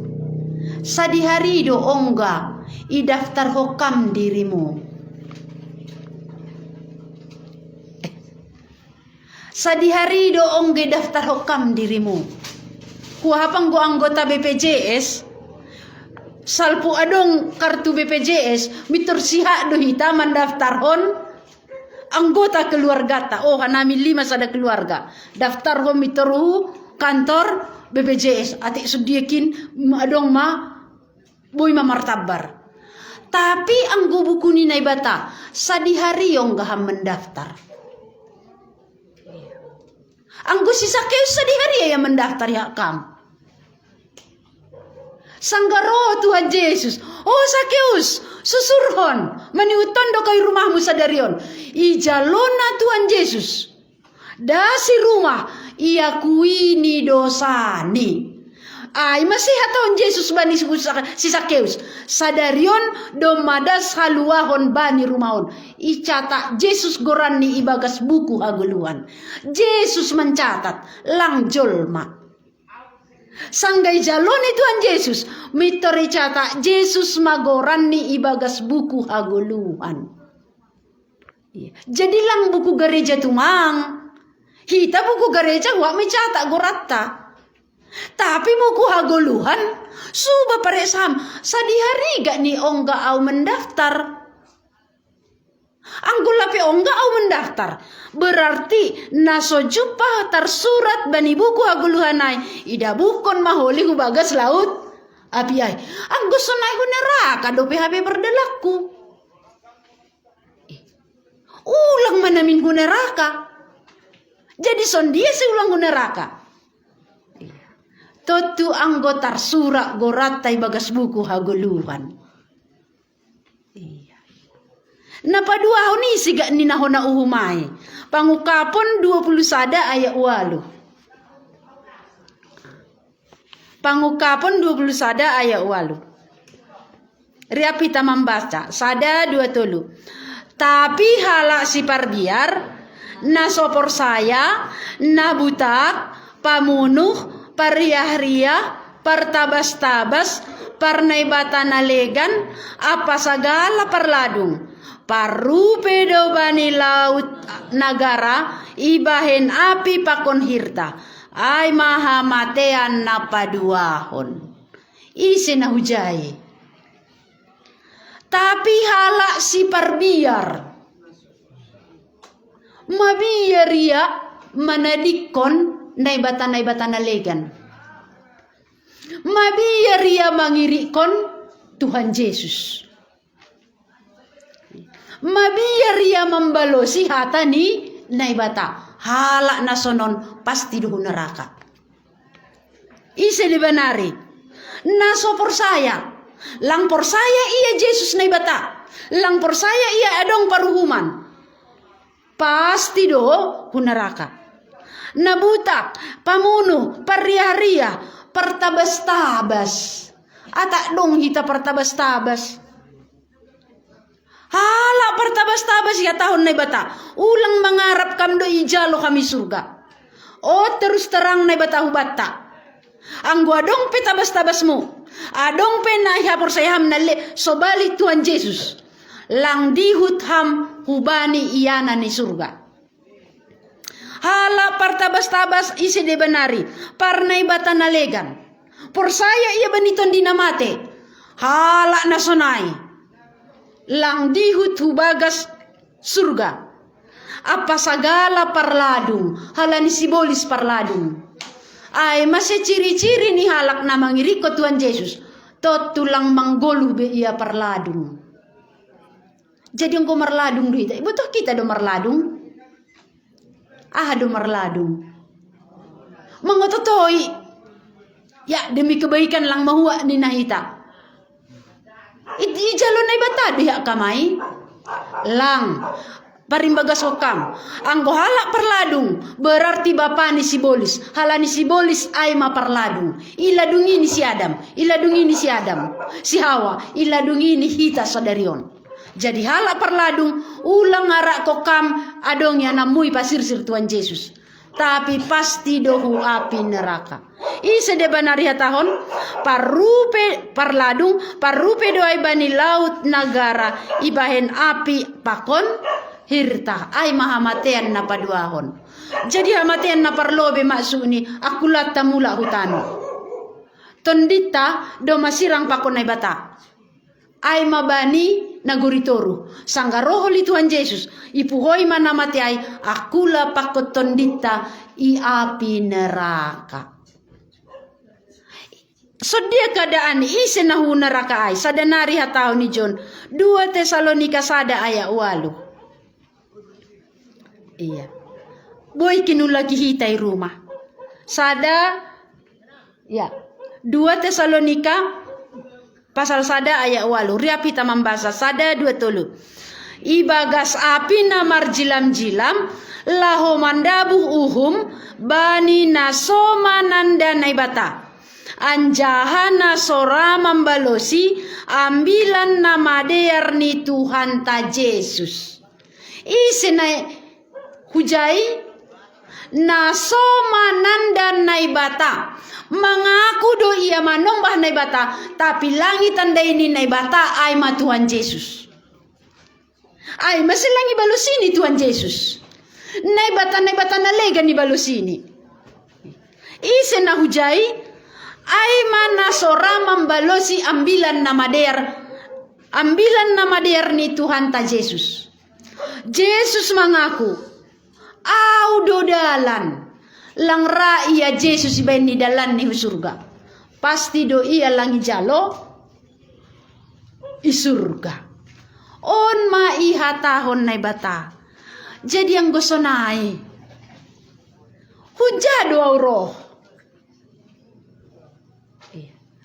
sadihari do ongga idaftar hokam dirimu sadihari do ongga daftar hokam dirimu kuhapang go anggota BPJS salpu adong kartu BPJS mitur siha do hita mendaftarhon anggota keluarga ta oh hanami 5 sada keluarga daftar hon mitoru kantor BPJS atik sudiekin adong ma boy ma martabar tapi anggo buku ni nai bata sadihari yong gaham mendaftar anggo si Sakeus sadihari ya mendaftar ya kam sanggaro Tuhan Yesus oh Sakeus susurhon maniuton do kay rumahmu sadarion ijalona Tuhan Yesus dasi rumah ia kuini dosani ay masih hataon Yesus bani si Sakeus sadarion domadas haluahon bani rumahon icatak Yesus gorani ibagas buku haguluan Yesus mencatat lang jolma sanggai jaloni Tuhan Yesus mitori catak Yesus magorani ibagas buku haguluan jadi lang buku gereja tumang hita buku gereja wak mencatak goratta tapi buku haguluhan suba pare sam sadihari gak ni ongga au mendaftar anggula pe ongga au mendaftar berarti naso jupa tersurat bani buku haguluhanai ida bukon maholi hubagas laut api ay anggo sonai hu neraka do PHP berdelaku ulang manamin hu neraka jadi son dia si ulang hu neraka totu anggota surak goratai bagas buku haguluhan napadua honi siga ninahona uhumai pangukapon 20 sada ayat walu pangukapon 20 sada ayat walu riapita membaca sada 2 tolu tapi halak si parbiar na sopor saya na butak pamunuh pariah-riah partabas-tabas parnaibatana legan apa segala perladung parupe do bani laut nagara ibahen api pakon hirta ay maha matean napaduahon isi na hujai tapi halak si parbiar mabiar ya manadikon naibatan legan mabiar ya mangirikon Tuhan Yesus mabiar ya membalosi hata ni naibata halak nasonon pasti duhu neraka isi dibenari nasopor saya lang por saya iya Yesus naibata lang por saya iya adong paruhuman pasti do neraka nabutak pamunuh pariah-riah pertabas-tabas atak dong hita pertabas-tabas hala pertabas-tabas ya tahun nai bata ulang mangarap kam do ijalo kami surga oh terus terang nai bata hubata anggo adong pe tabas-tabasmu adong pe na hapor sayam nalle sobali Tuhan Yesus lang dihut ham hubani iyana ni surga hala partabas-tabas isi de benari parnai bata nalegan por saya ia beniton dinamate hala nasonai lang dihut hubagas surga apa segala parladung hala ni sibolis parladung ay masih ciri-ciri ni halak na mangiriko Tuhan Yesus tot tulang manggolu be ia parladung jadi engkau merladung duit betul kita do merladung do merladung mengototoi ya demi kebaikan lang mahua ni nahita Ijalo na ibata diha kamay. Lang. Parimbagas wakam. Anggo halak perladung berarti bapa ni sibolis. Hala ni sibolis ay maparladung. Iladungi ni si Adam. Iladungi ni si Adam. Si Hawa. Iladungi ni hita sadarion. Jadi halak perladung ulang ngarak kokam adongnya namui pasirsir Tuhan Yesus. Tapi pasti dohu api neraka. Ise de banari tahon parupe parladung parupe doai bani laut nagara ibahen api pakon hirta ay mahamatean na paduahon. Jadi hamatean na parlobe maksuni akulat tamula hutano. Tondita do masirang pakon ay bata. Ay mabani naguritoru. Sangga roho li Tuhan Yesus. Ipuhoi manamati ay akula pakot tondita i api neraka. So dia keadaan isi nahu neraka ay. Sadanari hatao ni John. 2 Tesalonika sada aya 8. Iya. Boy kinulagi hitai rumah. Sada. Ya. 2 Tesalonika pasal sada ayat 8. Riapita membasa sada 20. Ibagas api na marjilam-jilam laho mandabuh uhum bani nasoma nanda naibata. Anjahana sora membalosi ambilan nama dear ni Tuhan ta Yesus. Isena hujai nasoma nanda naibata. Mengaku do ia manombah naibata, tapi langit tanda ini naibata ay ma Tuhan Yesus. Ay masih langi balusini Tuhan Yesus. Naibata na lega ni balusini. Ise na hujai ay mana sora membalosi ambilan nama der ni Tuhan ta Yesus. Yesus mengaku au do dalan lang raia Yesus ibain ni dalan ni surga. Pasti do ia langi jalo i surga. On ma ihatahon na bata. Jadi yang gosonai. Hujado auro.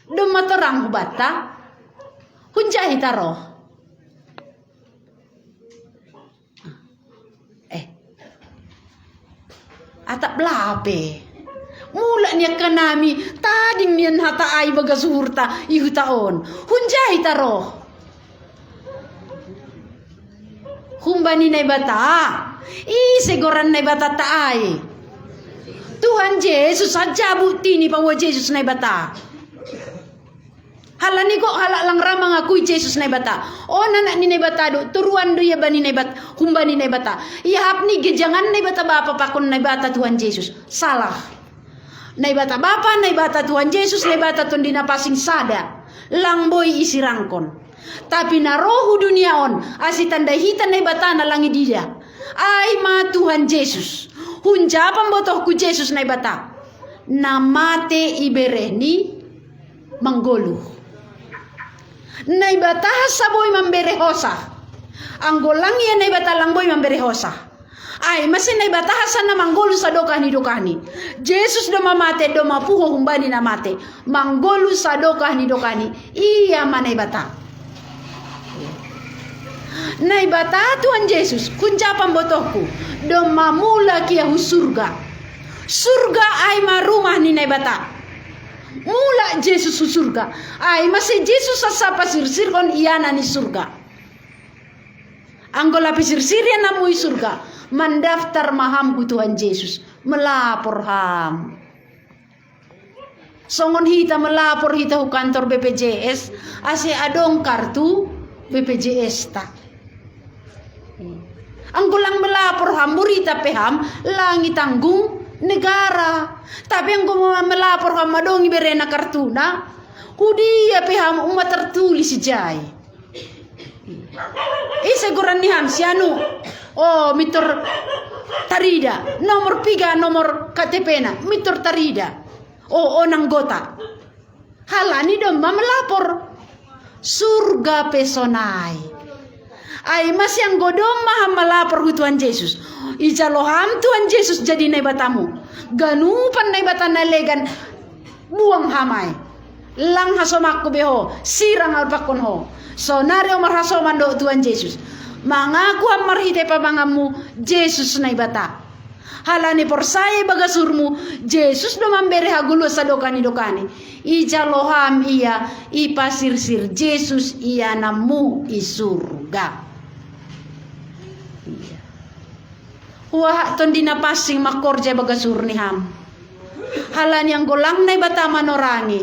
Do matorang bata. Hunjahi taro. Atap belape. Mula niya kanami tading niyan hata ay bagasurta ihutaon. Hunjay taro. Humbani na bata. Isegoran na bata taay. Tuhan Yesus saja bukti ni pawa Yesus na bata. Halani ko hala lang ramang aku Yesus na bata. O nanak ni bata do turuan do ya bani na bata humbani na bata. Ihap ni gejangan na bata bapa pakon na bata Tuhan Yesus. Salah. Na bata bapa na bata Tuhan Yesus na bata ton dinapasing sada. Lang boy isirangkon. Tapi na rohu duniaon asitan dahitan na bata na langi dia. Ay ma Tuhan Yesus. Hunja pambotoh ku Yesus na bata. Namate ibereni manggoluh. Naibata saboy mamberehosa. Ang golang yan naibata lang boy mamberehosa. Ay masin naibata sa na manggolu sa dokani. Jesus do mamate do mapuho humbani na mate. Manggolu sa dokani. Iya manaibata. Naibata Tuhan Jesus. Kunjapan botohku. Do mamula kia surga. Surga ay marumah ni naibata. Mula Yesus surga. Ay masih Yesus sa pasir kon iana ni surga. Anggola pasir na mui surga. Mendaftar maham ku Tuhan Yesus. Melapor ham. Songon hita melapor hita ku kantor BPJS. Ase adong kartu BPJS ta. Anggolang melapor ham burita peham langit tanggung negara. Tapi yang gue melapor sama dong berena kartuna hudia peham umat tertulis jai. Seguran niham sianu. Oh mitor tarida nomor 3 nomor KTP na mitor tarida. Oh onang gota. Halani dong melapor surga pesonai. Ay mas yang godong maham melapor ku Tuhan Yesus. Ijaloham Tuhan Yesus jadi naibatamu. Ganupan naibatan nalegan buang hamay. Lang hasomak ko beho. Sirang alpakon ho. So nario marhasoman do Tuhan Yesus. Mangaku amarhite pamangamu Yesus na ibata. Halani persaya bagasurmu Yesus do mambere hagulo sa dokani-dokani. Ija loham iya ipasirsir Yesus iya namu isurga. Wah ton dinapasing makorja bagasur ni ham. Halani ang golang na ibata manorangi.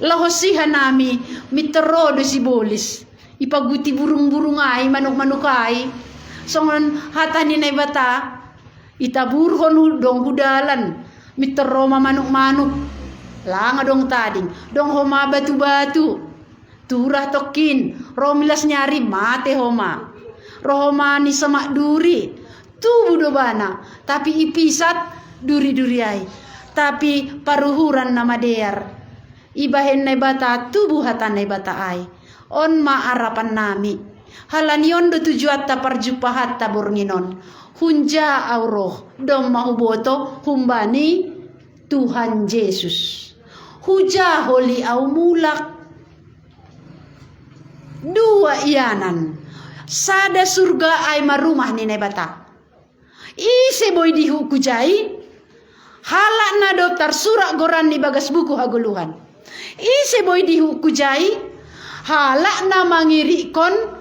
Lahosihan nami miterodo si bolis. Ipaguti burung-burung ay manuk-manuk ay. Songon hatani na ibata itaburhon dong hudalan mitero manuk-manuk. Langa dong tading, dong homa batu-batu. Turah tokin, romilas nyari mate homa. Rohoma ni semak duri. Tubuh dobana, tapi ipisat duri-duri ay. Tapi paruhuran nama dear. Ibahen na bata tubuh hatan na bata ay. On maarapan nami. Halanion do tujuat ta parjupahat ta bornginon. Hunja auroh dom mahuboto humbani Tuhan Yesus. Huja holi au mulak. Dua ianan. Sada surga ay marumah ni nebata. Ise boy dihu kujai. Halak na daftar surat goran ni bagas buku haguluhan. Ise boy dihu kujai. Halak na mangirikon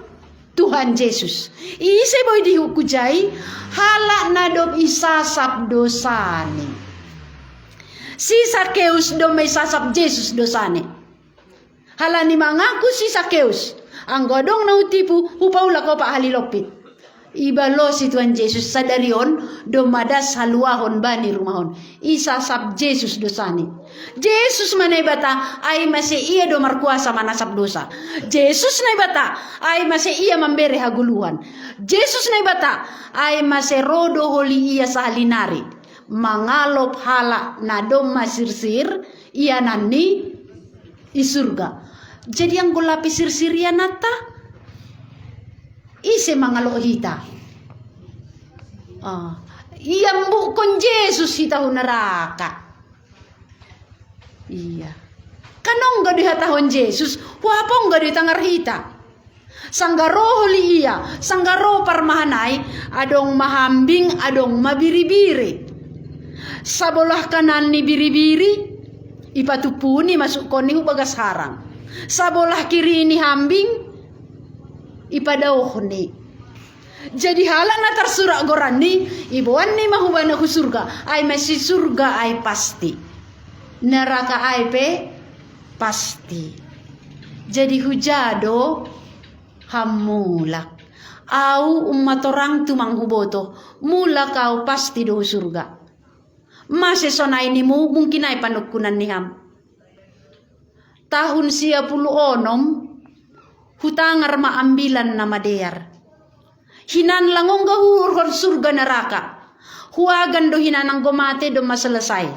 Tuhan Yesus. Ise boy dihu kujai. Halak na dop isasap dosani. Si Sakeus do may sasap Yesus dosane. Halani mangaku si Sakeus. Ang godong na utipu upaula ko pa halilopit. Ibalo si Tuhan Yesus sadarion do madas haluahon bani rumahon. Isasap Yesus dosane. Yesus manay bata ay masih iya do markuasa manasap dosa. Yesus nay bata ay masih iya mambere haguluhan. Yesus nay bata ay masih rodo holi iya sa halinari. Mangalop hala na dom masirsir iya nani isurga. Jadi ang gulapi sirsir ya nata ise mangalo hita. Iya mbukon Yesus hita hunaraka. Iya. Kanong ga dihatahon Yesus, wapong ga ditangar hita. Sanggaro holi iya, sanggaro parmahanay adong mahambing adong mabiri-biri. Sabolah kanan ni biri-biri ipatupuni masuk koni bagas harang. Sabolah kiri ni hambing ipadauh ni. Jadi halak na tersurak goran ni ibuan ni mahubana ku surga. Ay masih surga ay pasti. Neraka ay pe pasti. Jadi hujado hamulak. Au umat orang tu manghuboto mula kau pasti do surga. Masih sonai ni mu mungkin ay panukunan ni ham. Tahun 96 hutangar maambilan nama dear. Hinan langong gahur surga neraka. Huagan do hinanang gomate do maselesai.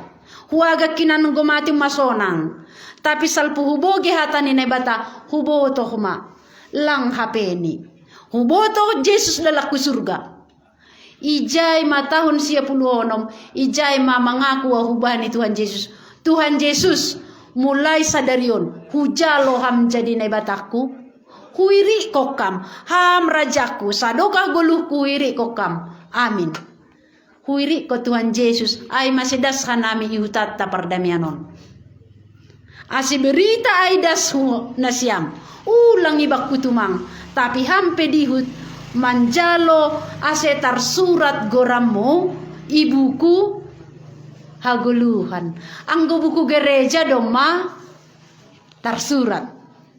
Huaga kinanang gomate masonang. Tapi salpu huboge hatan ni bata huboto huma lang hapeni. Huboto Yesus lalaku surga. Ijay matahun 96 ijay mangaku wahubani Tuhan Yesus. Tuhan Yesus mulai sadarion hujalo ham jadi nebataku huiri kokam ham rajaku sadoka goluh huiri kokam amin. Huiri ko Tuhan Yesus ay masidas hanami ihutata pardamianon. Asi berita ay das nasiam ulang ibak kutumang tapi hampe dihut manjalo asetar surat gorammo ibuku haguluhan. Anggo buku gereja doma tarsurat.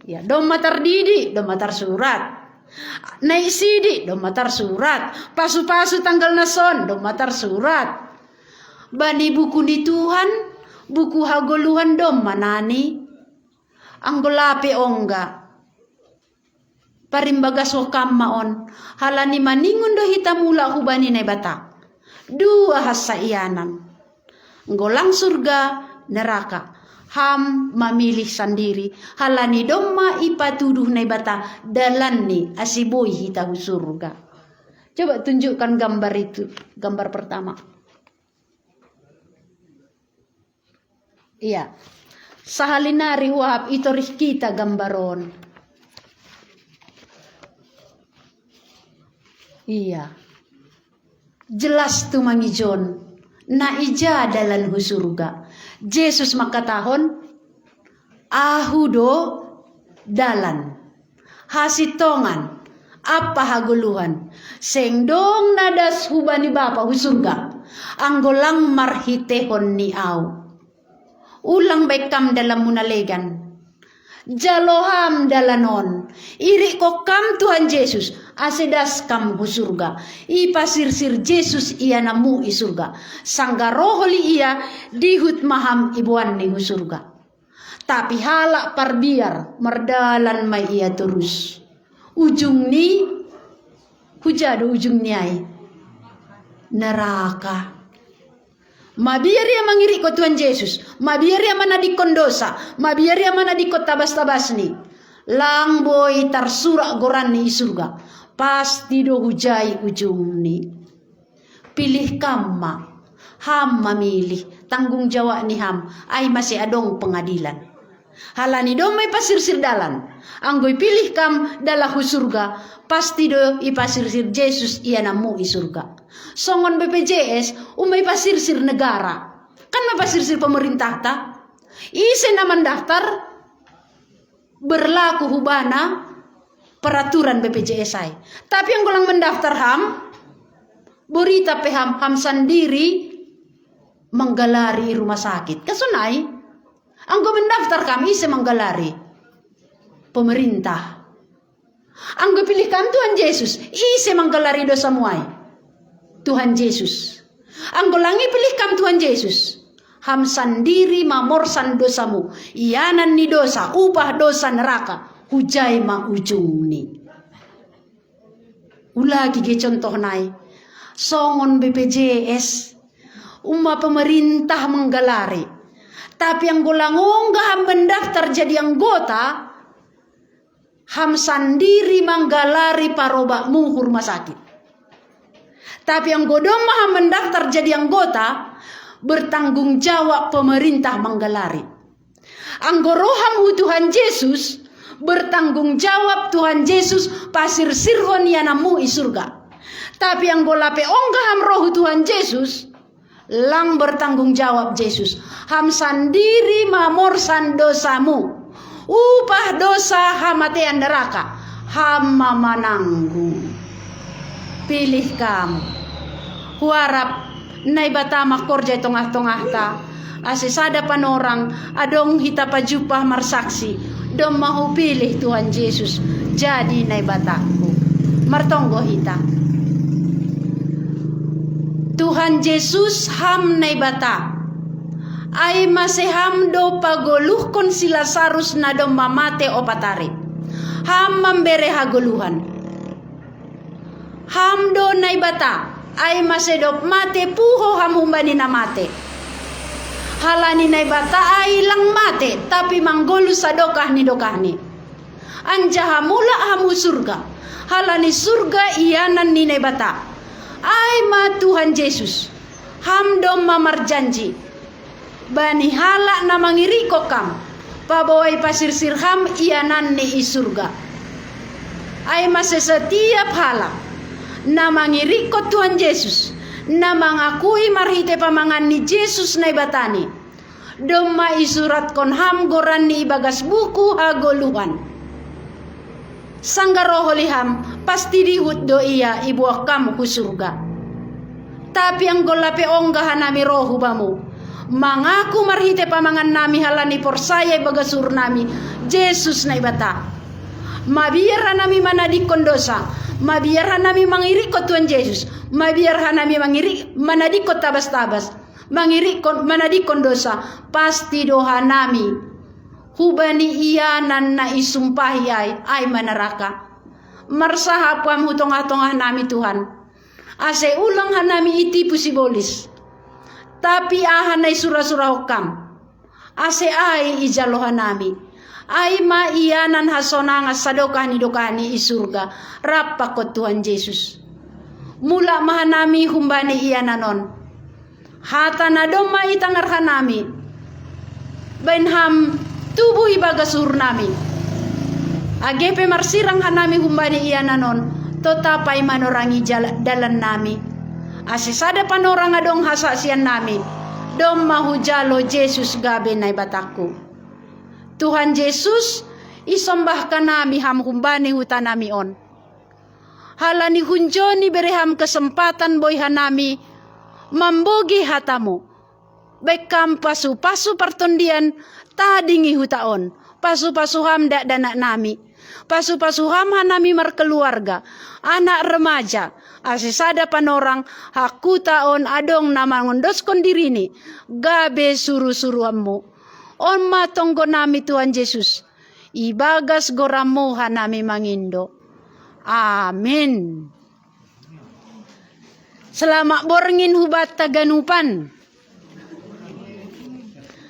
Ya, doma tardidi doma tarsurat. Naik sidi doma tarsurat. Pasu-pasu tanggal nason doma tarsurat. Bani buku di Tuhan buku haguluhan doma nani. Anggo lape ongga. Parimbagas wakam maon halani maningun do hitamula hubani nebata. Dua hasaianan. Golang surga neraka. Ham memilih sendiri. Halani domma ipatuduh nebata dalani asiboi hitahu surga. Coba tunjukkan gambar itu. Gambar pertama. Iya. Sahalinari wahab itorih kita gambaron. Iya. Jelas tu mangijon na ija dalan hu surga. Yesus makatahon, ahu do dalan hasitongan apa haguluhan sengdong nadas hubani bapa hu surga anggolang marhitehon ni au. Ulang bekam dalam munalegan jaloham dalanon iri ko kam Tuhan Yesus asedas kam hu surga ipasirsir Yesus ia namu i surga sangga roholi ia dihut maham ibuan ni hu surga. Tapi halak parbiar merdalan mai ia terus ujung ni hujado ujung niai neraka. Mabiar ia mangiri ko Tuhan Yesus, mabiar ia mana dikon dosa, mabiar ia mana dikon tabas-tabas ni. Lang boy tarsurak goran ni surga, pasti do hujai ujung ni. Pilih kamma, ham memilih, tanggung jawab ni ham, ai masih adong pengadilan. Halani do may pasirsir dalan, anggoy pilih kam dalah hu surga, pasti do ipasirsir Yesus ia namu i surga. Songon BPJS umay pasirsir negara. Kan may pasirsir pemerintah ta? Ise naman daftar berlaku hubana peraturan BPJS ay. Tapi yang gulang mendaftar ham berita peham ham sendiri menggalari rumah sakit. Kasunay anggo mendaftar kami ise menggalari pemerintah. Anggo pilih kam Tuhan Yesus ise menggalari dosa muai. Tuhan Yesus. Anggolangi pilih kam Tuhan Yesus. Ham sendiri mamorsan dosamu. Ianan ni dosa, upah dosa neraka. Hujai ma ujung ni. Ulagi ge contoh nai. Songon BPJS. Pemerintah menggalari. Tapi yang golangonga ham mendaftar jadi anggota. Ham sendiri menggalari parobakmu rumah sakit. Tapi yang godong maha mendaftar jadi anggota, bertanggung jawab pemerintah menggalari. Anggoroham Tuhan Yesus, bertanggung jawab Tuhan Yesus pasir sirhon yanamu i surga. Tapi yang golape onggaham roh Tuhan Yesus, lang bertanggung jawab Yesus. Ham sendiri mamorsan dosamu. Upah dosa hamatean neraka. Ham mamananggu. Pilih kamu. Huarap nai batama korja tongah-tongah ta. Asisada panorang adong hita pajupah marsaksi. Dom mahu pilih Tuhan Yesus jadi nai bataku. Martonggo hita. Tuhan Yesus ham nai bata. Ai maseham do pagoluh kon si Lazarus na dom mamate opatare. Ham membere hagoluhan. Ham do nai bata. Ay masedop mate puho hamumbani na mate. Halani na bata ay lang mate tapi manggolu sa dokah ni. Anja hamula hamu surga. Halani surga iyanan ni na bata. Ay ma Tuhan Yesus. Hamdom mamar janji. Bani hala na mangiriko kam. Pabaway pasirsir ham iyanan ni isurga. Ay mase setiap hala na mangirikot Tuhan Yesus, na mangakui marhite pamangan ni Yesus na ibatani. Doma isurat kon ham goran ni ibagas buku hagoluhan. Sangga roholiham pasti dihut do iya ibuak kamu ku surga. Tapi ang golape onggahan nami rohu bamu. Mangaku marhite pamangan nami halani porsaya ibagasur nami Yesus na ibata. Mabiara nami manadikon dosa. Mabiarhan nami mangirikot Tuhan Yesus. Mabiarhan nami manadikot tabas-tabas. Manadikon dosa. Pasti doha nami. Hubani iyanan na isumpahi ay manaraka. Marsahapam hutong-atongah nami Tuhan. Ase ulang hanami itipu si bolis. Tapi ahan ay surah-surah hukam. Ase ay ijalohan nami. Ay maiyanan hasonanga sadokani isurga rapakot Tuhan Yesus. Mula mahanami humbani iyananon. Hata na doma itangarhan nami. Benham tubuh ibagasur nami. Agepe marsirang hanami humbani iyananon. Totapay manorangi dalan nami. Asisada panorang adong hasaksian nami. Dom mahujalo Jesus gabe na bataku. Tuhan Yesus, isambahkan nami ham humbani huta nami on. Halani hunjoni bereham kesempatan boyhan nami mambogi hatamu. Baik kam pasu pertundian tadingi hutaon. Pasu ham dak danak nami. Pasu ham hanami markeluarga. Anak remaja. Asisada panorang haku taon adong nama ngondos kondirini. Gabe suruh-suruhammu. On matonggo nami Tuhan Yesus. Ibagas goramu hanami mangindo. Amin. Selamat borengin hubat taganupan.